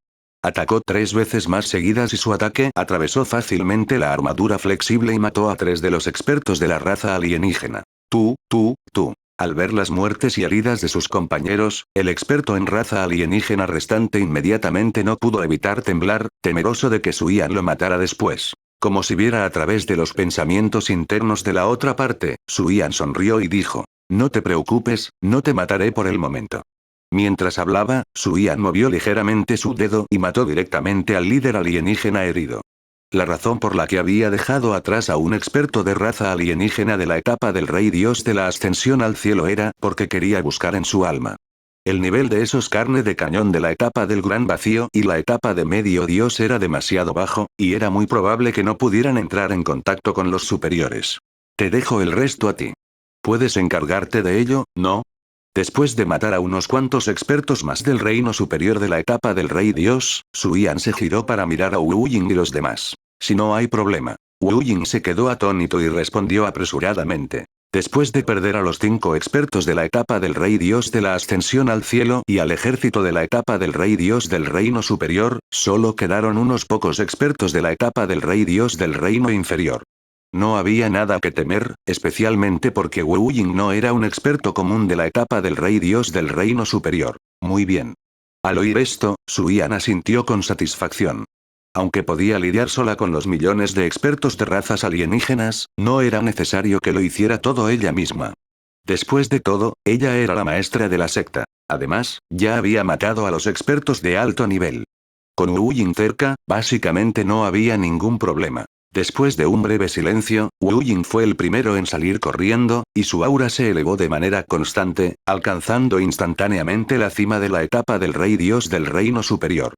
Atacó 3 veces más seguidas y su ataque atravesó fácilmente la armadura flexible y mató a 3 de los expertos de la raza alienígena. Tú. Al ver las muertes y heridas de sus compañeros, el experto en raza alienígena restante inmediatamente no pudo evitar temblar, temeroso de que Suian lo matara después. Como si viera a través de los pensamientos internos de la otra parte, Suian sonrió y dijo: no te preocupes, no te mataré por el momento. Mientras hablaba, Suian movió ligeramente su dedo y mató directamente al líder alienígena herido. La razón por la que había dejado atrás a un experto de raza alienígena de la etapa del Rey Dios de la Ascensión al Cielo era porque quería buscar en su alma. El nivel de esos carne de cañón de la etapa del Gran Vacío y la etapa de Medio Dios era demasiado bajo, y era muy probable que no pudieran entrar en contacto con los superiores. Te dejo el resto a ti. ¿Puedes encargarte de ello, no? Después de matar a unos cuantos expertos más del reino superior de la etapa del Rey Dios, Suian se giró para mirar a Wu Ying y los demás. Si no hay problema. Wu Ying se quedó atónito y respondió apresuradamente. Después de perder a los 5 expertos de la etapa del Rey Dios de la Ascensión al Cielo y al ejército de la etapa del Rey Dios del Reino Superior, solo quedaron unos pocos expertos de la etapa del Rey Dios del Reino Inferior. No había nada que temer, especialmente porque Wu Ying no era un experto común de la etapa del Rey Dios del Reino Superior. Muy bien. Al oír esto, Suian asintió con satisfacción. Aunque podía lidiar sola con los millones de expertos de razas alienígenas, no era necesario que lo hiciera todo ella misma. Después de todo, ella era la maestra de la secta. Además, ya había matado a los expertos de alto nivel. Con Wu Ying cerca, básicamente no había ningún problema. Después de un breve silencio, Wu Ying fue el primero en salir corriendo, y su aura se elevó de manera constante, alcanzando instantáneamente la cima de la etapa del Rey Dios del Reino Superior.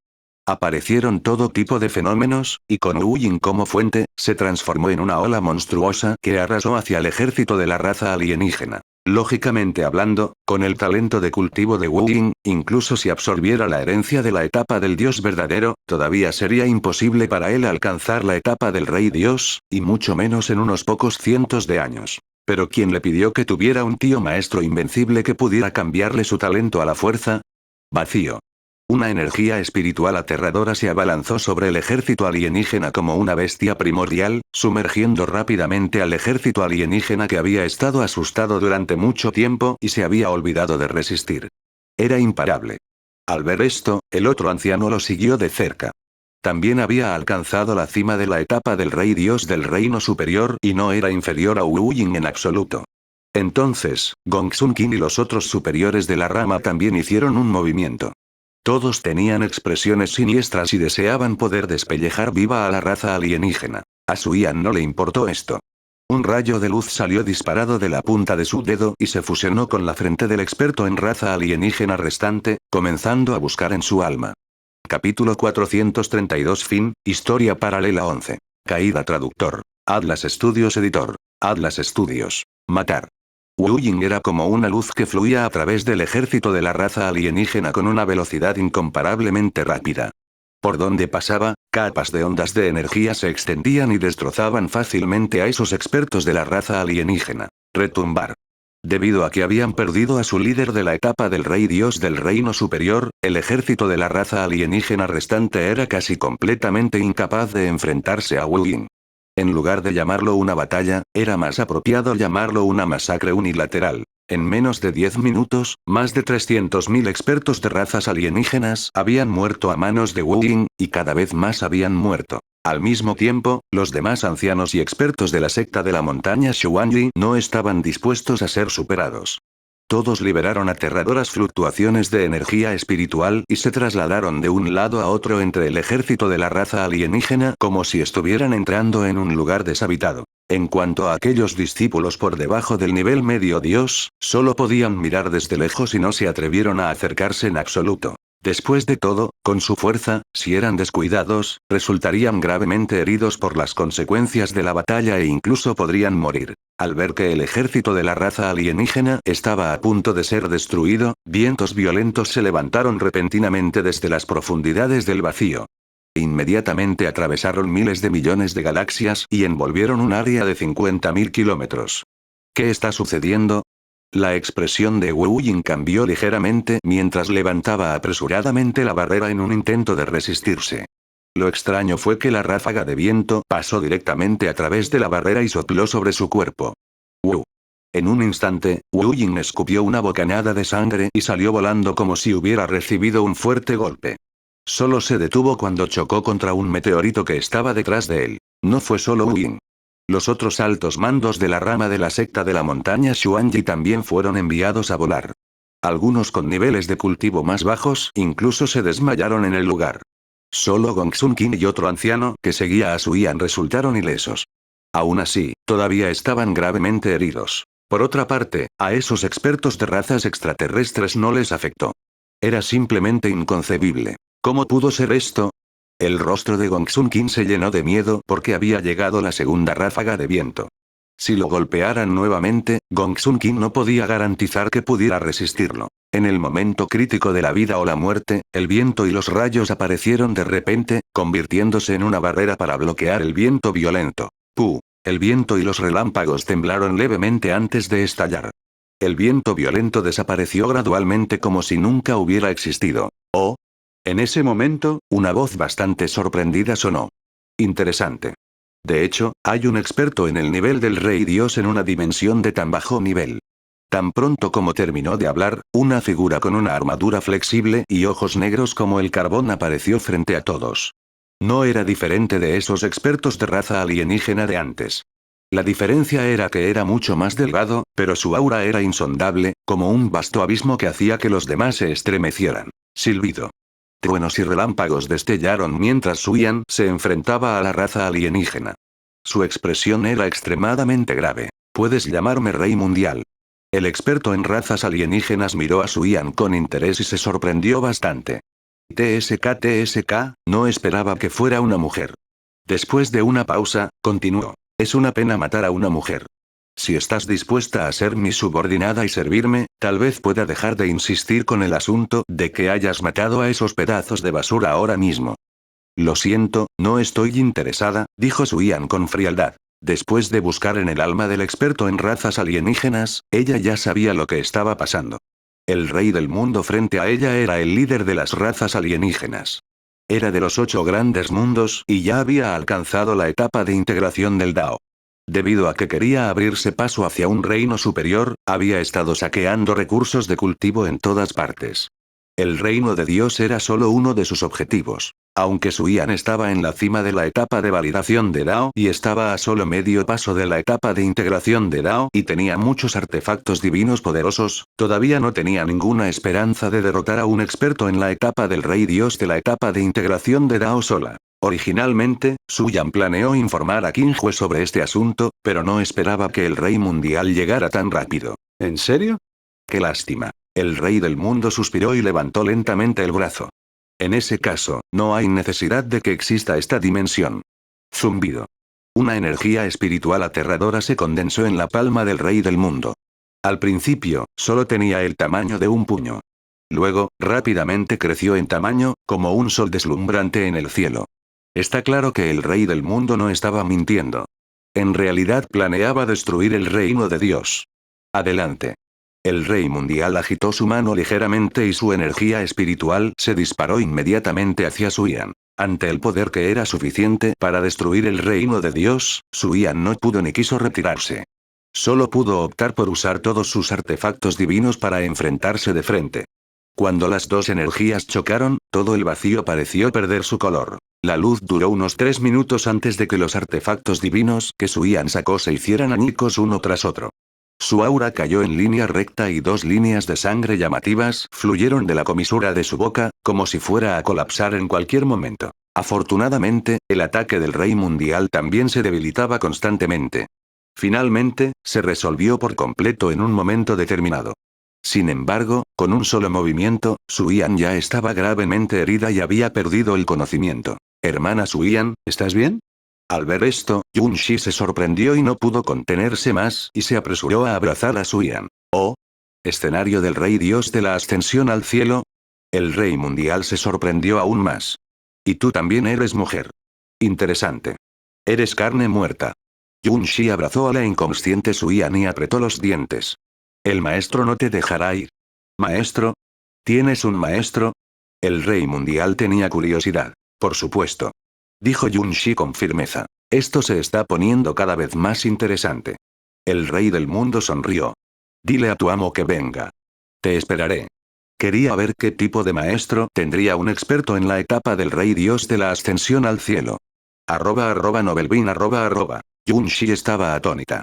Aparecieron todo tipo de fenómenos, y con Wu Ying como fuente, se transformó en una ola monstruosa que arrasó hacia el ejército de la raza alienígena. Lógicamente hablando, con el talento de cultivo de Wu Ying, incluso si absorbiera la herencia de la etapa del Dios verdadero, todavía sería imposible para él alcanzar la etapa del Rey Dios, y mucho menos en unos pocos cientos de años. Pero ¿quién le pidió que tuviera un tío maestro invencible que pudiera cambiarle su talento a la fuerza? Vacío. Una energía espiritual aterradora se abalanzó sobre el ejército alienígena como una bestia primordial, sumergiendo rápidamente al ejército alienígena que había estado asustado durante mucho tiempo y se había olvidado de resistir. Era imparable. Al ver esto, el otro anciano lo siguió de cerca. También había alcanzado la cima de la etapa del Rey Dios del Reino Superior y no era inferior a Wu Ying en absoluto. Entonces, Gong Sun Qin y los otros superiores de la rama también hicieron un movimiento. Todos tenían expresiones siniestras y deseaban poder despellejar viva a la raza alienígena. A Suian no le importó esto. Un rayo de luz salió disparado de la punta de su dedo y se fusionó con la frente del experto en raza alienígena restante, comenzando a buscar en su alma. Capítulo 432 Fin, Historia Paralela 11. Caída Traductor. Atlas Studios Editor. Atlas Studios. Matar. Wu Ying era como una luz que fluía a través del ejército de la raza alienígena con una velocidad incomparablemente rápida. Por donde pasaba, capas de ondas de energía se extendían y destrozaban fácilmente a esos expertos de la raza alienígena. Retumbar. Debido a que habían perdido a su líder de la etapa del Rey Dios del Reino Superior, el ejército de la raza alienígena restante era casi completamente incapaz de enfrentarse a Wu Ying. En lugar de llamarlo una batalla, era más apropiado llamarlo una masacre unilateral. En menos de 10 minutos, más de 300.000 expertos de razas alienígenas habían muerto a manos de Wu Ying, y cada vez más habían muerto. Al mismo tiempo, los demás ancianos y expertos de la secta de la montaña Xuanyi no estaban dispuestos a ser superados. Todos liberaron aterradoras fluctuaciones de energía espiritual y se trasladaron de un lado a otro entre el ejército de la raza alienígena como si estuvieran entrando en un lugar deshabitado. En cuanto a aquellos discípulos por debajo del nivel medio Dios, solo podían mirar desde lejos y no se atrevieron a acercarse en absoluto. Después de todo, con su fuerza, si eran descuidados, resultarían gravemente heridos por las consecuencias de la batalla e incluso podrían morir. Al ver que el ejército de la raza alienígena estaba a punto de ser destruido, vientos violentos se levantaron repentinamente desde las profundidades del vacío. Inmediatamente atravesaron miles de millones de galaxias y envolvieron un área de 50.000 kilómetros. ¿Qué está sucediendo? La expresión de Wu Ying cambió ligeramente mientras levantaba apresuradamente la barrera en un intento de resistirse. Lo extraño fue que la ráfaga de viento pasó directamente a través de la barrera y sopló sobre su cuerpo. ¡Wu! En un instante, Wu Ying escupió una bocanada de sangre y salió volando como si hubiera recibido un fuerte golpe. Solo se detuvo cuando chocó contra un meteorito que estaba detrás de él. No fue solo Wu Ying. Los otros altos mandos de la rama de la secta de la montaña Xuanyi también fueron enviados a volar. Algunos con niveles de cultivo más bajos incluso se desmayaron en el lugar. Solo Gong Sun Qin y otro anciano que seguía a Suian resultaron ilesos. Aún así, todavía estaban gravemente heridos. Por otra parte, a esos expertos de razas extraterrestres no les afectó. Era simplemente inconcebible. ¿Cómo pudo ser esto? El rostro de Gong Sun Qin se llenó de miedo porque había llegado la segunda ráfaga de viento. Si lo golpearan nuevamente, Gong Sun Qin no podía garantizar que pudiera resistirlo. En el momento crítico de la vida o la muerte, el viento y los rayos aparecieron de repente, convirtiéndose en una barrera para bloquear el viento violento. ¡Puh! El viento y los relámpagos temblaron levemente antes de estallar. El viento violento desapareció gradualmente como si nunca hubiera existido. ¡Oh! En ese momento, una voz bastante sorprendida sonó. Interesante. De hecho, hay un experto en el nivel del Rey Dios en una dimensión de tan bajo nivel. Tan pronto como terminó de hablar, una figura con una armadura flexible y ojos negros como el carbón apareció frente a todos. No era diferente de esos expertos de raza alienígena de antes. La diferencia era que era mucho más delgado, pero su aura era insondable, como un vasto abismo que hacía que los demás se estremecieran. Silbido. Truenos y relámpagos destellaron mientras Suyan se enfrentaba a la raza alienígena. Su expresión era extremadamente grave. Puedes llamarme Rey Mundial. El experto en razas alienígenas miró a Suyan con interés y se sorprendió bastante. TSK, no esperaba que fuera una mujer. Después de una pausa, continuó. Es una pena matar a una mujer. Si estás dispuesta a ser mi subordinada y servirme, tal vez pueda dejar de insistir con el asunto de que hayas matado a esos pedazos de basura ahora mismo. Lo siento, no estoy interesada, dijo Suyan con frialdad. Después de buscar en el alma del experto en razas alienígenas, ella ya sabía lo que estaba pasando. El rey del mundo frente a ella era el líder de las razas alienígenas. Era de los 8 grandes mundos y ya había alcanzado la etapa de integración del Dao. Debido a que quería abrirse paso hacia un reino superior, había estado saqueando recursos de cultivo en todas partes. El reino de Dios era solo uno de sus objetivos. Aunque Suyan estaba en la cima de la etapa de validación de Dao y estaba a solo medio paso de la etapa de integración de Dao y tenía muchos artefactos divinos poderosos, todavía no tenía ninguna esperanza de derrotar a un experto en la etapa del Rey Dios de la etapa de integración de Dao sola. Originalmente, Suyan planeó informar a Qin Hue sobre este asunto, pero no esperaba que el Rey Mundial llegara tan rápido. ¿En serio? ¡Qué lástima! El Rey del Mundo suspiró y levantó lentamente el brazo. En ese caso, no hay necesidad de que exista esta dimensión. Zumbido. Una energía espiritual aterradora se condensó en la palma del Rey del Mundo. Al principio, solo tenía el tamaño de un puño. Luego, rápidamente creció en tamaño, como un sol deslumbrante en el cielo. Está claro que el Rey del Mundo no estaba mintiendo. En realidad planeaba destruir el reino de Dios. Adelante. El Rey Mundial agitó su mano ligeramente y su energía espiritual se disparó inmediatamente hacia Suyan. Ante el poder que era suficiente para destruir el reino de Dios, Suyan no pudo ni quiso retirarse. Solo pudo optar por usar todos sus artefactos divinos para enfrentarse de frente. Cuando las dos energías chocaron, todo el vacío pareció perder su color. La luz duró unos 3 minutos antes de que los artefactos divinos que Suyan sacó se hicieran añicos uno tras otro. Su aura cayó en línea recta y 2 líneas de sangre llamativas fluyeron de la comisura de su boca, como si fuera a colapsar en cualquier momento. Afortunadamente, el ataque del Rey Mundial también se debilitaba constantemente. Finalmente, se resolvió por completo en un momento determinado. Sin embargo, con un solo movimiento, Suyan ya estaba gravemente herida y había perdido el conocimiento. Hermana Suyan, ¿estás bien? Al ver esto, Yun-shi se sorprendió y no pudo contenerse más y se apresuró a abrazar a Suyan. ¿Oh? ¿Escenario del Rey Dios de la Ascensión al Cielo? El Rey Mundial se sorprendió aún más. Y tú también eres mujer. Interesante. Eres carne muerta. Yun-shi abrazó a la inconsciente Suyan y apretó los dientes. El maestro no te dejará ir. ¿Maestro? ¿Tienes un maestro? El Rey Mundial tenía curiosidad. Por supuesto. Dijo Yun-shi con firmeza. Esto se está poniendo cada vez más interesante. El Rey del Mundo sonrió. Dile a tu amo que venga. Te esperaré. Quería ver qué tipo de maestro tendría un experto en la etapa del Rey Dios de la Ascensión al Cielo. @novelbin @. Yun-shi estaba atónita.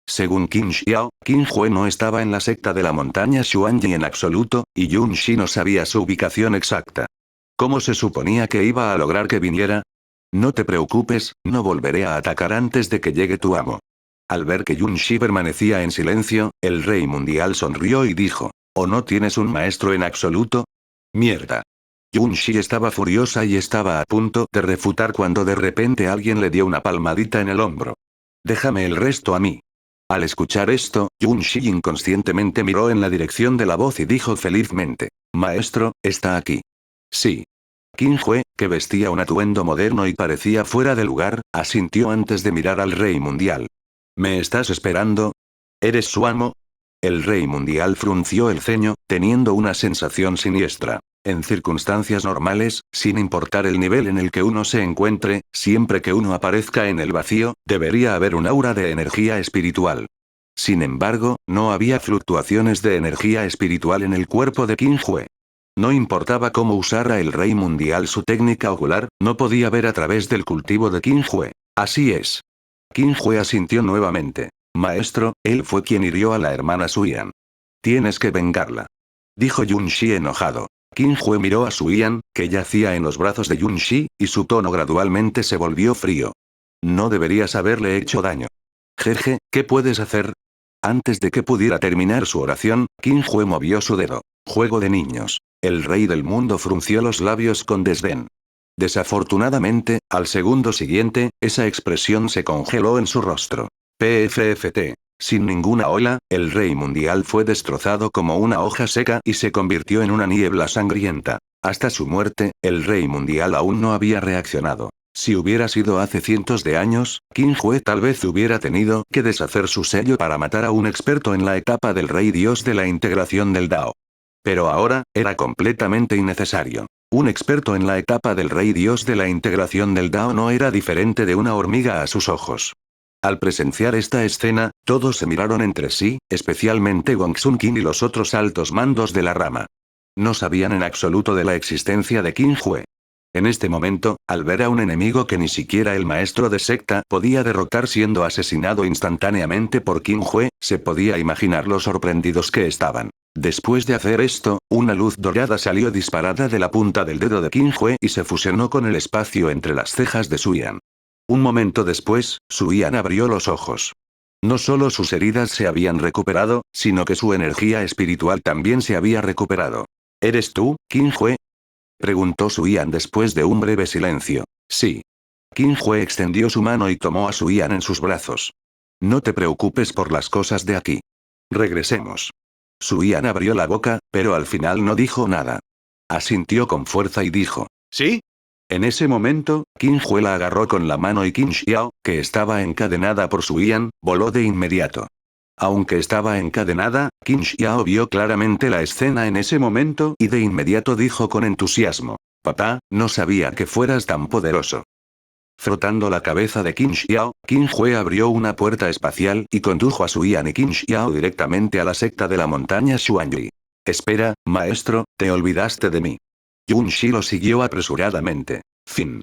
Según Qin Xiao, Qin Hue no estaba en la secta de la montaña Xuanyi en absoluto, y Yun-shi no sabía su ubicación exacta. ¿Cómo se suponía que iba a lograr que viniera? No te preocupes, no volveré a atacar antes de que llegue tu amo. Al ver que Yun-shi permanecía en silencio, el Rey Mundial sonrió y dijo, ¿o no tienes un maestro en absoluto? Mierda. Yun-shi estaba furiosa y estaba a punto de refutar cuando de repente alguien le dio una palmadita en el hombro. Déjame el resto a mí. Al escuchar esto, Yun-shi inconscientemente miró en la dirección de la voz y dijo felizmente, Maestro, está aquí. Sí. Qin Hue, que vestía un atuendo moderno y parecía fuera de lugar, asintió antes de mirar al Rey Mundial. ¿Me estás esperando? ¿Eres su amo? El Rey Mundial frunció el ceño, teniendo una sensación siniestra. En circunstancias normales, sin importar el nivel en el que uno se encuentre, siempre que uno aparezca en el vacío, debería haber un aura de energía espiritual. Sin embargo, no había fluctuaciones de energía espiritual en el cuerpo de Qin Hue. No importaba cómo usara el Rey Mundial su técnica ocular, no podía ver a través del cultivo de Qin Hue. Así es. Qin Hue asintió nuevamente. Maestro, él fue quien hirió a la hermana Suyan. Tienes que vengarla. Dijo Yunxi enojado. Qin Hue miró a Suyan, que yacía en los brazos de Yunxi, y su tono gradualmente se volvió frío. No deberías haberle hecho daño. Jeje, ¿qué puedes hacer? Antes de que pudiera terminar su oración, Qin Hue movió su dedo. Juego de niños. El rey del mundo frunció los labios con desdén. Desafortunadamente, al segundo siguiente, esa expresión se congeló en su rostro. PFFT. Sin ninguna ola, el rey mundial fue destrozado como una hoja seca y se convirtió en una niebla sangrienta. Hasta su muerte, el rey mundial aún no había reaccionado. Si hubiera sido hace cientos de años, Qin Hue tal vez hubiera tenido que deshacer su sello para matar a un experto en la etapa del rey dios de la integración del Dao. Pero ahora, era completamente innecesario. Un experto en la etapa del rey dios de la integración del Dao no era diferente de una hormiga a sus ojos. Al presenciar esta escena, todos se miraron entre sí, especialmente Gong Sun Qin y los otros altos mandos de la rama. No sabían en absoluto de la existencia de Qin Hue. En este momento, al ver a un enemigo que ni siquiera el maestro de secta podía derrotar siendo asesinado instantáneamente por Qin Hue, se podía imaginar lo sorprendidos que estaban. Después de hacer esto, una luz dorada salió disparada de la punta del dedo de Qin Hue y se fusionó con el espacio entre las cejas de Suyan. Un momento después, Suyan abrió los ojos. No solo sus heridas se habían recuperado, sino que su energía espiritual también se había recuperado. ¿Eres tú, Qin Hue? Preguntó Suyan después de un breve silencio. Sí. Qin Hue extendió su mano y tomó a Suyan en sus brazos. No te preocupes por las cosas de aquí. Regresemos. Suyan abrió la boca, pero al final no dijo nada. Asintió con fuerza y dijo. ¿Sí? En ese momento, Qin Hue la agarró con la mano y Qin Xiao, que estaba encadenada por Suyan, voló de inmediato. Aunque estaba encadenada, Qin Xiao vio claramente la escena en ese momento y de inmediato dijo con entusiasmo. Papá, no sabía que fueras tan poderoso. Frotando la cabeza de Qin Xiao, Qin Hue abrió una puerta espacial y condujo a Suyan y Qin Xiao directamente a la secta de la montaña Xuanyi. Espera, maestro, te olvidaste de mí. Yunxi lo siguió apresuradamente. Fin.